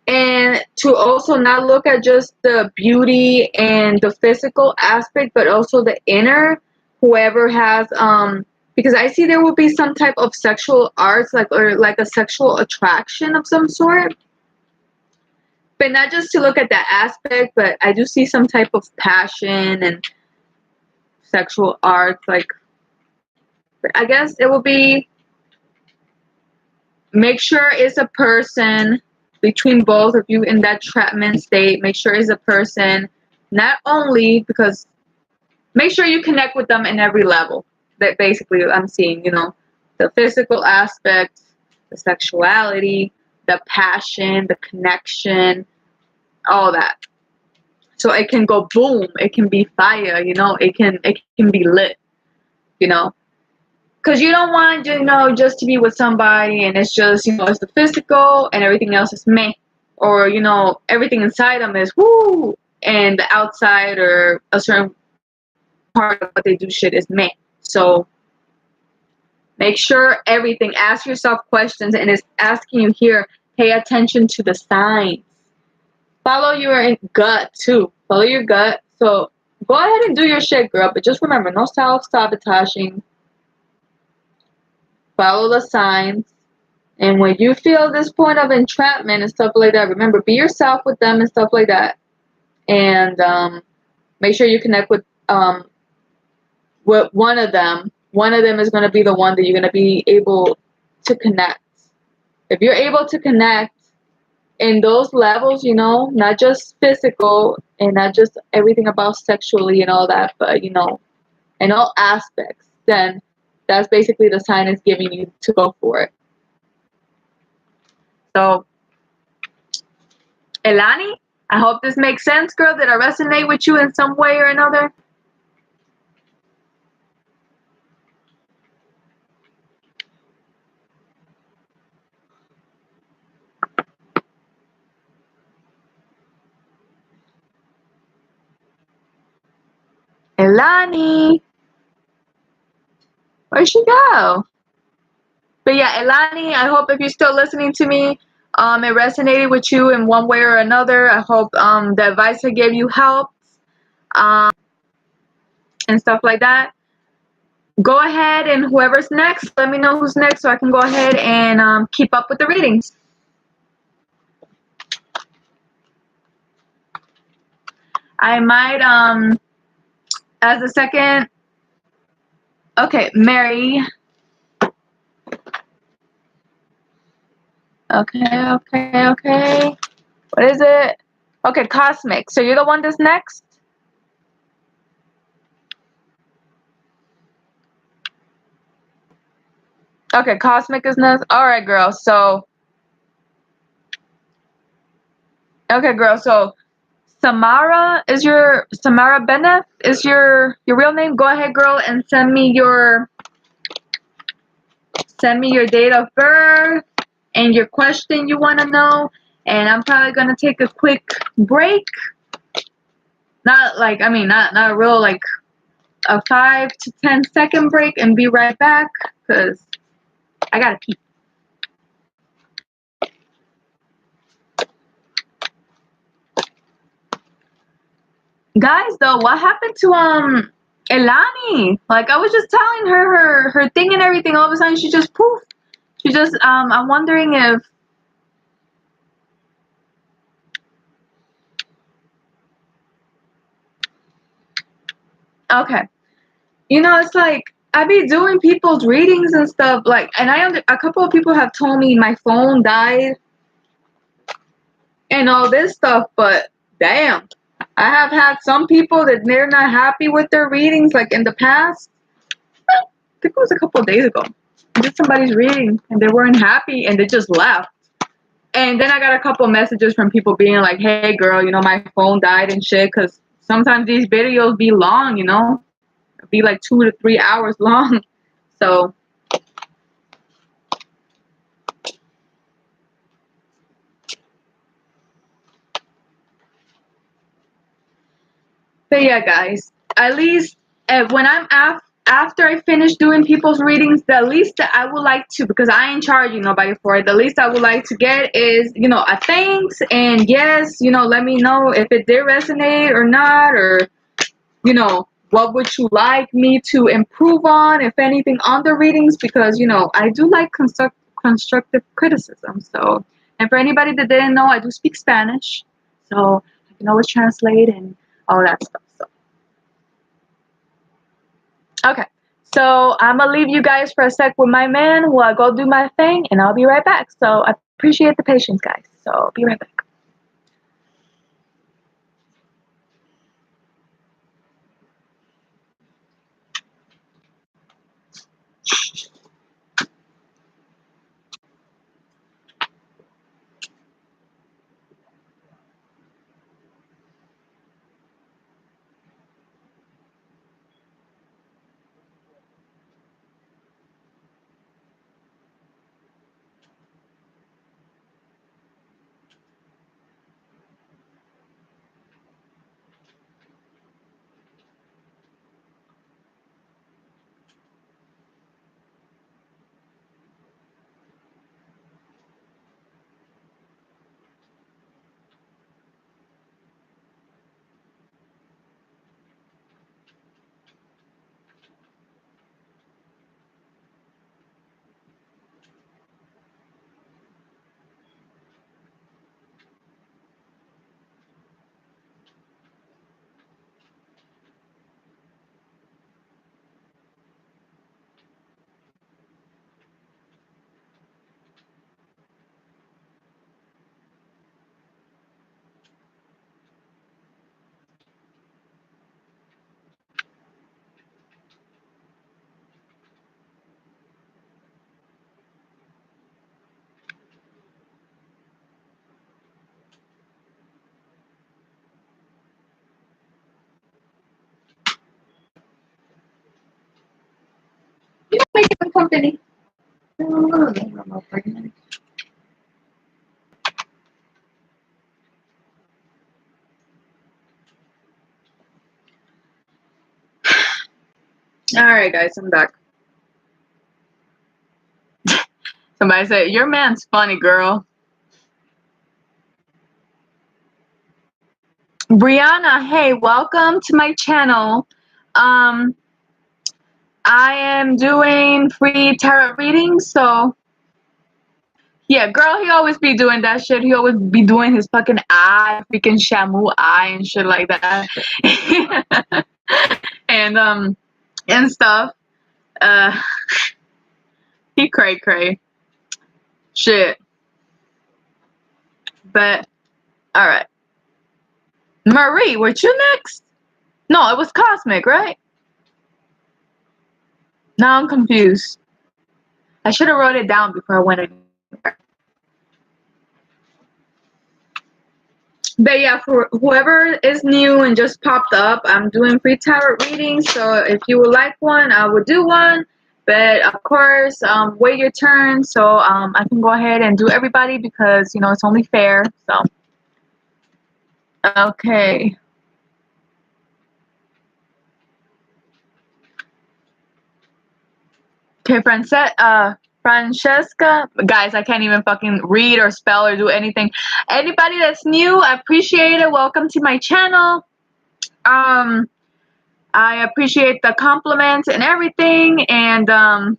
And to also not look at just the beauty and the physical aspect, but also the inner. Whoever has, because I see there will be some type of sexual arts, or like a sexual attraction of some sort. But not just to look at that aspect, but I do see some type of passion and sexual arts. Like, I guess it will be, make sure it's a person between both of you in that trapment state. Make sure it's a person, not only because, make sure you connect with them in every level. That basically I'm seeing, the physical aspect, the sexuality, the passion, the connection, all that. So it can go boom, it can be fire, it can be lit, you know. Because you don't want, just to be with somebody and it's just, it's the physical and everything else is meh. Or, everything inside them is woo, and the outside or a certain part of what they do shit is meh. So make sure everything, ask yourself questions, and it's asking you here, pay attention to the signs. Follow your gut too. Follow your gut. So go ahead and do your shit, girl. But just remember, no self-sabotaging. Follow the signs. And when you feel this point of entrapment and stuff like that, remember, be yourself with them and stuff like that. And make sure you connect with one of them. One of them is going to be the one that you're going to be able to connect. If you're able to connect in those levels, not just physical and not just everything about sexually and all that, but, in all aspects, then that's basically the sign it's giving you to go for it. So, Elani, I hope this makes sense, girl. Did I resonate with you in some way or another? Elani, where'd she go? But yeah, Elani, I hope if you're still listening to me, it resonated with you in one way or another. I hope the advice I gave you helped, and stuff like that. Go ahead and whoever's next, let me know who's next so I can go ahead and keep up with the readings. I might as a second. Okay, Mary. Okay. What is it? Okay, Cosmic. So you're the one that's next? Okay, Cosmic is next. Alright, girl. So okay, girl. So Samara Bennett is your real name? Go ahead, girl, and send me your date of birth and your question you want to know. And I'm probably gonna take a quick break. Not like not a real like a 5 to 10 second break, and be right back because I gotta pee. Guys, though, what happened to Elani? Like I was just telling her thing and everything. All of a sudden, she just poof. She just I'm wondering if. Okay, it's like I be doing people's readings and stuff. Like, and a couple of people have told me my phone died and all this stuff. But damn, I have had some people that they're not happy with their readings. Like in the past, I think it was a couple of days ago. I did somebody's reading and they weren't happy and they just left. And then I got a couple messages from people being like, "Hey, girl, my phone died and shit." Because sometimes these videos be long, be like 2 to 3 hours long. So, but yeah, guys, at least when I'm after I finish doing people's readings, the least that I would like to, because I ain't charging nobody for it, the least I would like to get is, a thanks and yes, let me know if it did resonate or not, or, what would you like me to improve on, if anything, on the readings, because, I do like constructive criticism. So, and for anybody that didn't know, I do speak Spanish, so I can always translate and all that stuff. Okay, so I'm gonna leave you guys for a sec with my man while I go do my thing, and I'll be right back. So I appreciate the patience, guys. So I'll be right back. Anthony. Alright guys, I'm back. Somebody said, your man's funny, girl. Brianna, hey, welcome to my channel. I am doing free tarot readings, so yeah, girl, he always be doing that shit. He always be doing his fucking eye, freaking Shamu eye and shit like that. and stuff. He cray. Shit. But alright. Marie, were you next? No, it was Cosmic, right? Now I'm confused. I should have wrote it down before I went anywhere. But yeah, for whoever is new and just popped up, I'm doing free tarot readings. So if you would like one, I would do one. But of course, wait your turn so I can go ahead and do everybody because, you know, it's only fair. So, okay. Okay, Francesca, guys, I can't even fucking read or spell or do anything. Anybody that's new, I appreciate it. Welcome to my channel. I appreciate the compliments and everything. And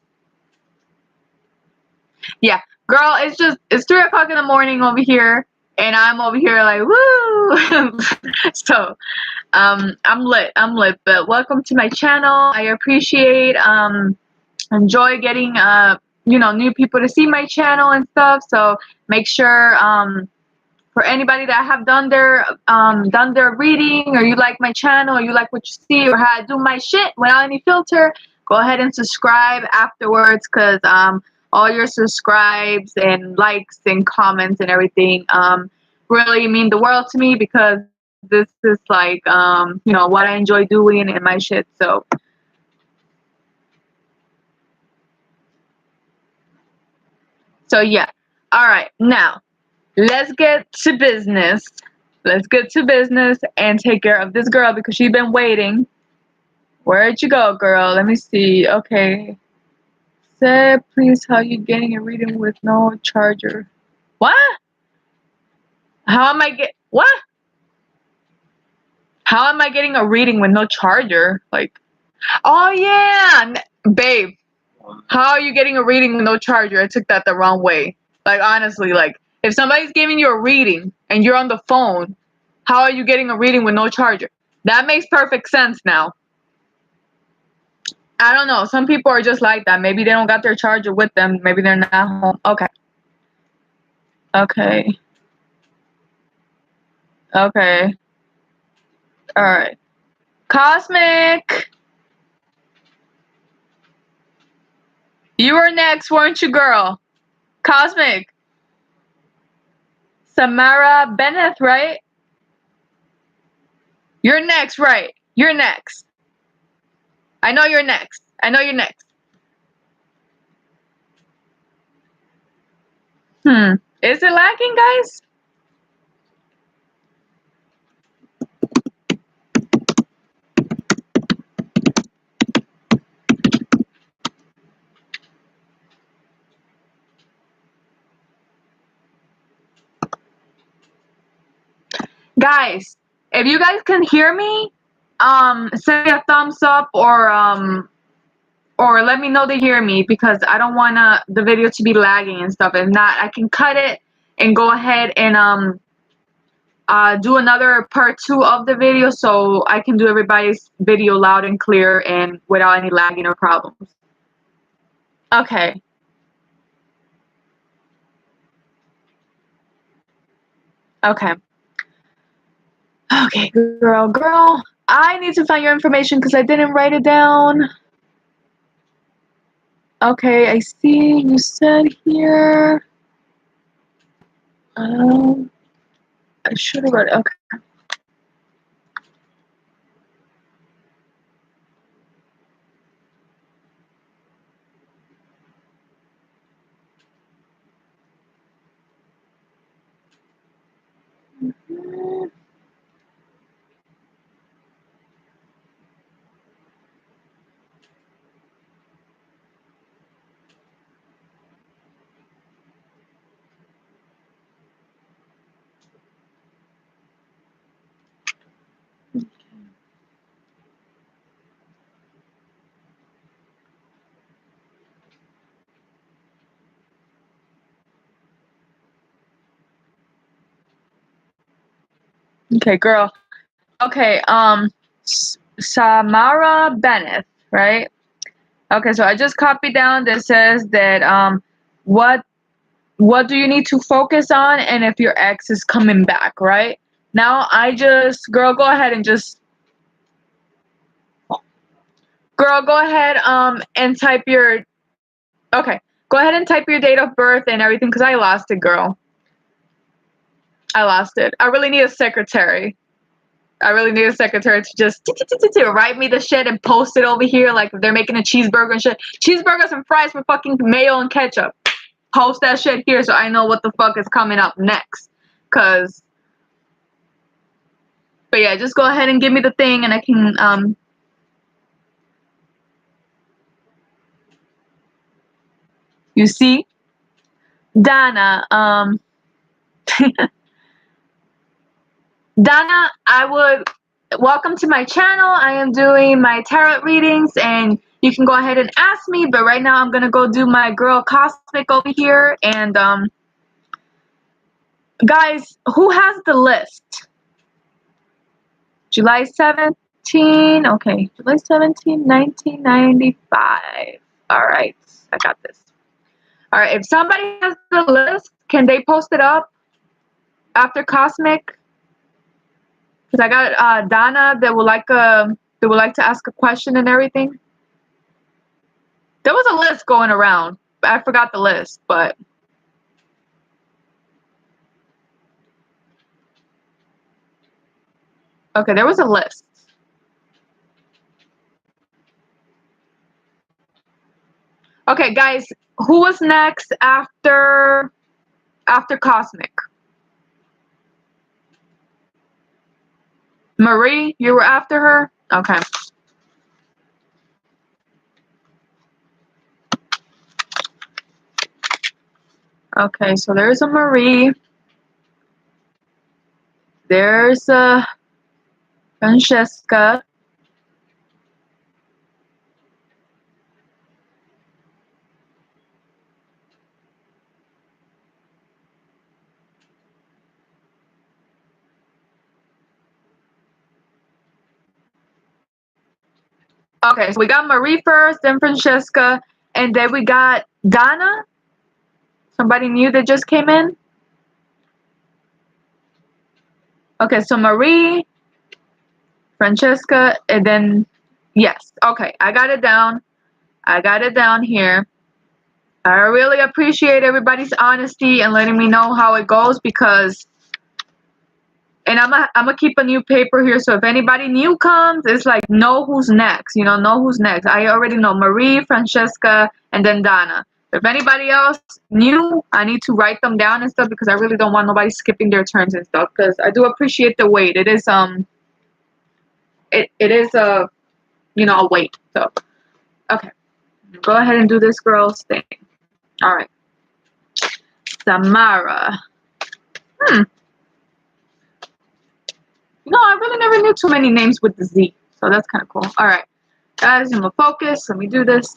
yeah, girl, it's 3 o'clock in the morning over here, and I'm over here like woo. So I'm lit. But welcome to my channel. I appreciate enjoy getting you know, new people to see my channel and stuff. So make sure for anybody that have done their reading, or you like my channel, or you like what you see, or how I do my shit without any filter, go ahead and subscribe afterwards, because all your subscribes and likes and comments and everything really mean the world to me, because this is like you know, what I enjoy doing and my shit. So yeah. Alright, now let's get to business. Let's get to business and take care of this girl because she's been waiting. Where'd you go, girl? Let me see. Okay. Said, please, how you getting a reading with no charger? What? How am I what? How am I getting a reading with no charger? Like, oh yeah, babe. How are you getting a reading with no charger? I took that the wrong way. Like, honestly, like, if somebody's giving you a reading and you're on the phone, how are you getting a reading with no charger? That makes perfect sense now. I don't know. Some people are just like that. Maybe they don't got their charger with them. Maybe they're not home. Okay. Okay. Okay. Alright. Cosmic! You were next, weren't you, girl? Cosmic. Samara Bennett, right? You're next, right? You're next. I know you're next. I know you're next. Is it lagging, guys? Guys, if you guys can hear me, send me a thumbs up, or let me know they hear me, because I don't want the video to be lagging and stuff. If not, I can cut it and go ahead and do another part 2 of the video, so I can do everybody's video loud and clear and without any lagging or problems. Okay. Okay. Okay, girl. I need to find your information because I didn't write it down. Okay, I see you said here. I should have wrote it. Okay. Okay, girl. Okay, Samara Bennett, right? Okay, so I just copied down that says that what what do you need to focus on and if your ex is coming back, right? Now I just girl go ahead and just girl go ahead and type your okay. Go ahead and type your date of birth and everything cuz I lost it, girl. I lost it. I really need a secretary. I really need a secretary to just write me the shit and post it over here like if they're making a cheeseburger and shit. Cheeseburgers and fries with fucking mayo and ketchup. Post that shit here so I know what the fuck is coming up next. Cause but yeah, just go ahead and give me the thing and I can you see? Donna, Donna, I would welcome to my channel. I am doing my tarot readings and you can go ahead and ask me, but right now I'm gonna go do my girl Cosmic over here and guys, who has the list? July 17, okay, July 17, 1995. Alright, I got this. Alright, if somebody has the list, can they post it up after Cosmic? Because I got Donna that would like to ask a question and everything. There was a list going around. I forgot the list, but okay, there was a list. Okay, guys, who was next after Cosmic? Marie, you were after her? Okay. Okay, so there's a Marie. There's a Francesca. Okay, so we got Marie first, then Francesca, and then we got Donna. Somebody new that just came in. Okay, so Marie, Francesca, and then yes. Okay, I got it down. I got it down here. I really appreciate everybody's honesty and letting me know how it goes because and I'm gonna keep a new paper here so if anybody new comes, it's like know who's next, know who's next. I already know Marie, Francesca, and then Donna. If anybody else new, I need to write them down and stuff because I really don't want nobody skipping their turns and stuff because I do appreciate the wait. It is it is a wait. So okay, go ahead and do this girl's thing. All right, Samara. I really never knew too many names with the Z, so that's kind of cool. All right, guys, I'm gonna focus. Let me do this.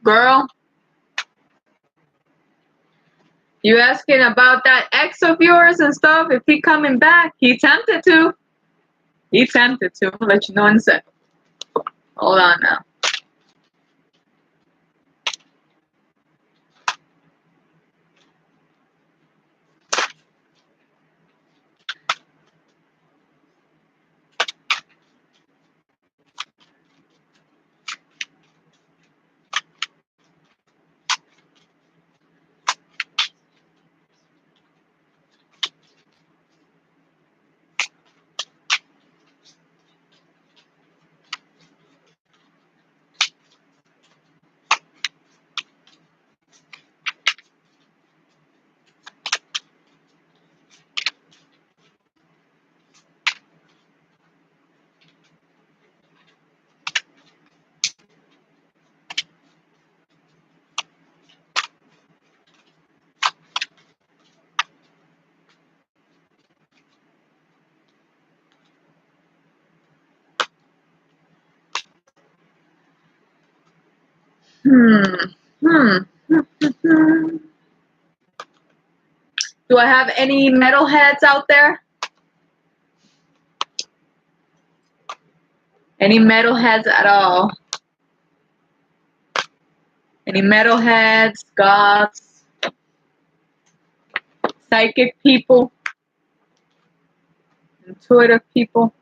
Girl, You asking about that ex of yours and stuff? If he coming back, he tempted to. He tempted to. I'll let you know in a sec. Hold on now. Do I have any metalheads out there? Any metalheads at all? Any metalheads, goths, psychic people, intuitive people?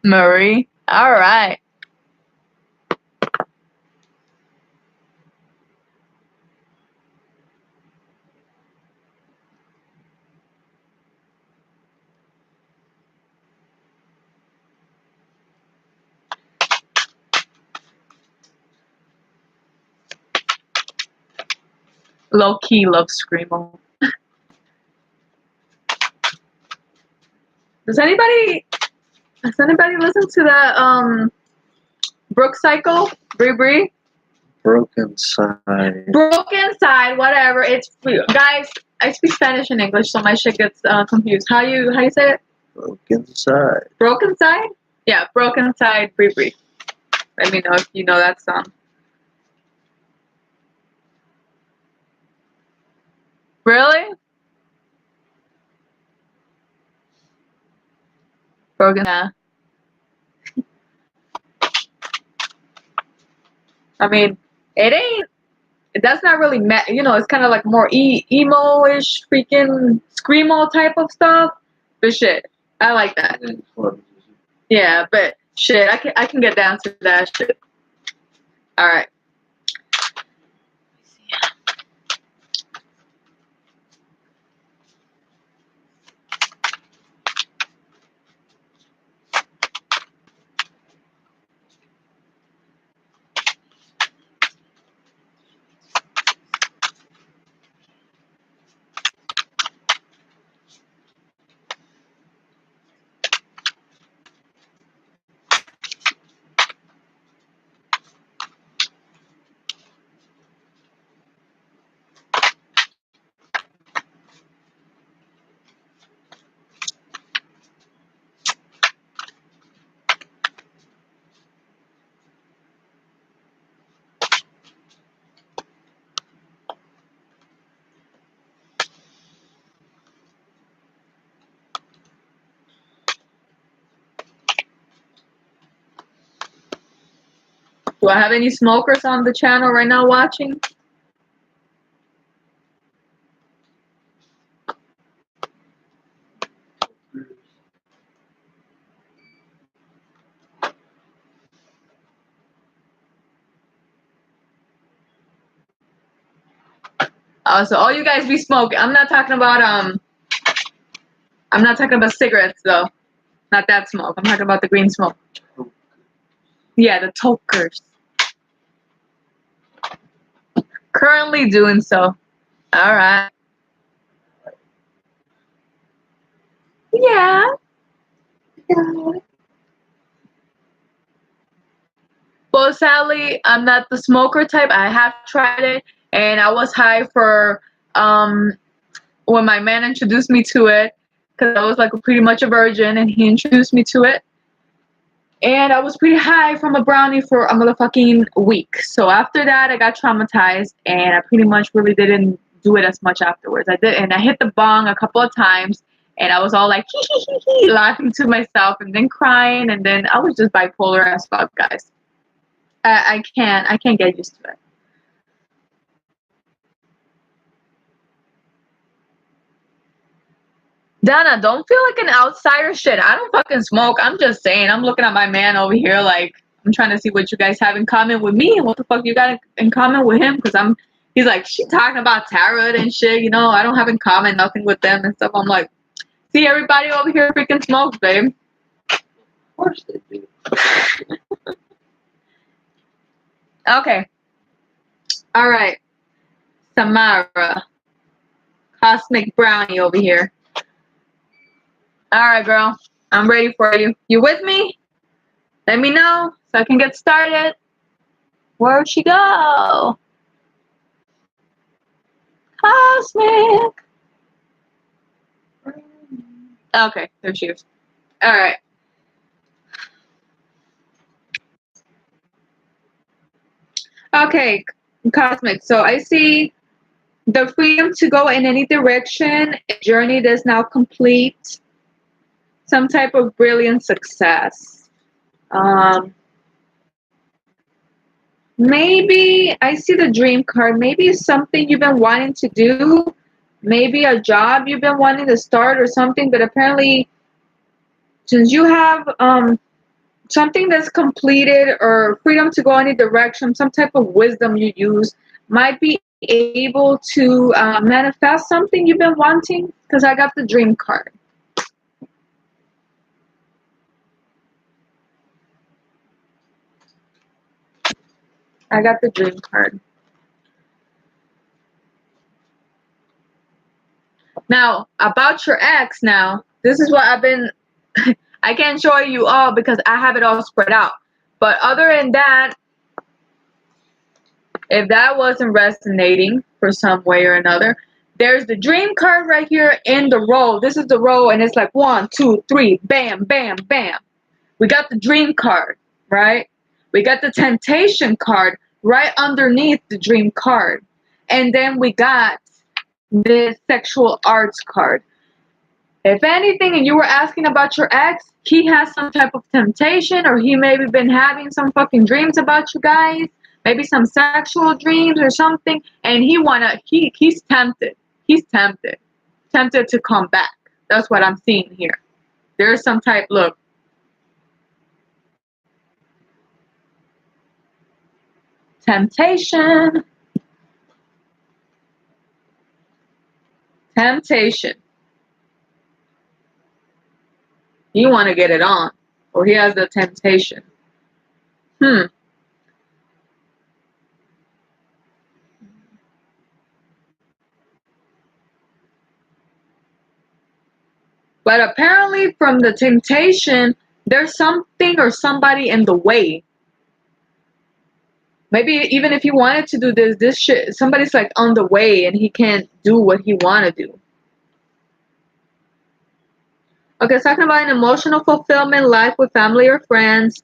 Marie, all right. Low key love screamo. Does anybody listen to the Brooke Cycle? Brie? Broken Side. Broken Side, whatever. It's guys. I speak Spanish and English, so my shit gets confused. How you say it? Broken Side. Broken Side? Yeah, Broken Side, Brie. Let me know if you know that song. Really? Broken. Yeah. I mean, it ain't. That's not really it's kind of like more emo-ish, freaking screamo type of stuff. But shit, I like that. Yeah, but shit, I can get down to that shit. All right. Do I have any smokers on the channel right now watching? So all you guys be smoking. I'm not talking about cigarettes though. Not that smoke. I'm talking about the green smoke. Yeah, the tokers. Currently doing so. All right. Yeah. Well, sadly, I'm not the smoker type. I have tried it, and I was high for when my man introduced me to it, because I was like pretty much a virgin, and he introduced me to it, And I was pretty high from a brownie for a motherfucking week. So after that, I got traumatized, and I pretty much really didn't do it as much afterwards. I did, and I hit the bong a couple of times, and I was all like hee hee hee hee, laughing to myself, and then crying, and then I was just bipolar as fuck, guys. I can't get used to it. Donna, don't feel like an outsider. Shit, I don't fucking smoke. I'm just saying. I'm looking at my man over here like I'm trying to see what you guys have in common with me and what the fuck you got in common with him. Because he's like, she talking about tarot and shit. You know, I don't have in common nothing with them and stuff. I'm like, see, everybody over here freaking smokes, babe. Of course they do. Okay. All right. Samara, Cosmic Brownie over here. All right, girl. I'm ready for you. You with me? Let me know so I can get started. Where'd she go? Cosmic. Okay, there she is. All right. Okay, Cosmic. So I see the freedom to go in any direction, a journey that's now complete, some type of brilliant success. Maybe I see the dream card. Maybe it's something you've been wanting to do, maybe a job you've been wanting to start or something, but apparently since you have something that's completed or freedom to go any direction, some type of wisdom you use might be able to manifest something you've been wanting, because I got the dream card. I got the dream card. Now, about your ex, now, this is what I've been, I can't show you all because I have it all spread out. But other than that, if that wasn't resonating for some way or another, there's the dream card right here in the row. This is the row, and it's like 1, 2, 3, bam, bam, bam. We got the dream card, right? We got the temptation card right underneath the dream card. And then we got this sexual arts card. If anything, and you were asking about your ex, he has some type of temptation, or he maybe been having some fucking dreams about you guys, maybe some sexual dreams or something, and he's tempted. He's tempted to come back. That's what I'm seeing here. There's some type, look. Temptation. Temptation. You want to get it on, or he has the temptation. But apparently from the temptation, there's something or somebody in the way. Maybe even if he wanted to do this shit, somebody's like on the way and he can't do what he want to do. Okay, it's talking about an emotional fulfillment, life with family or friends.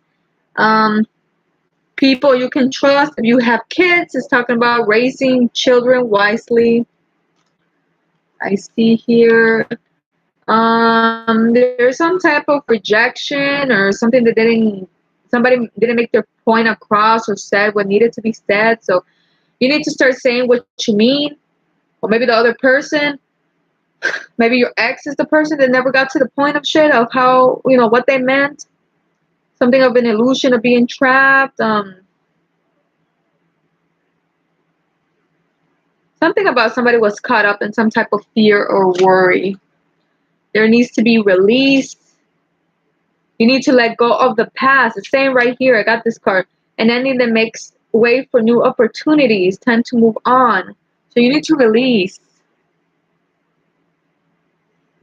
People you can trust. If you have kids, it's talking about raising children wisely. I see here. There's some type of rejection or something that somebody didn't make their point across or said what needed to be said. So you need to start saying what you mean. Or maybe the other person, maybe your ex is the person that never got to the point of shit of how, what they meant. Something of an illusion of being trapped. Something about somebody was caught up in some type of fear or worry. There needs to be release. You need to let go of the past. It's saying right here, I got this card. And ending that makes way for new opportunities. Time to move on. So you need to release.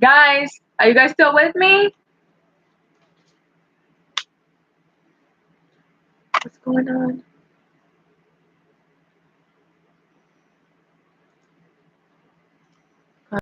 Guys, are you guys still with me? What's going on?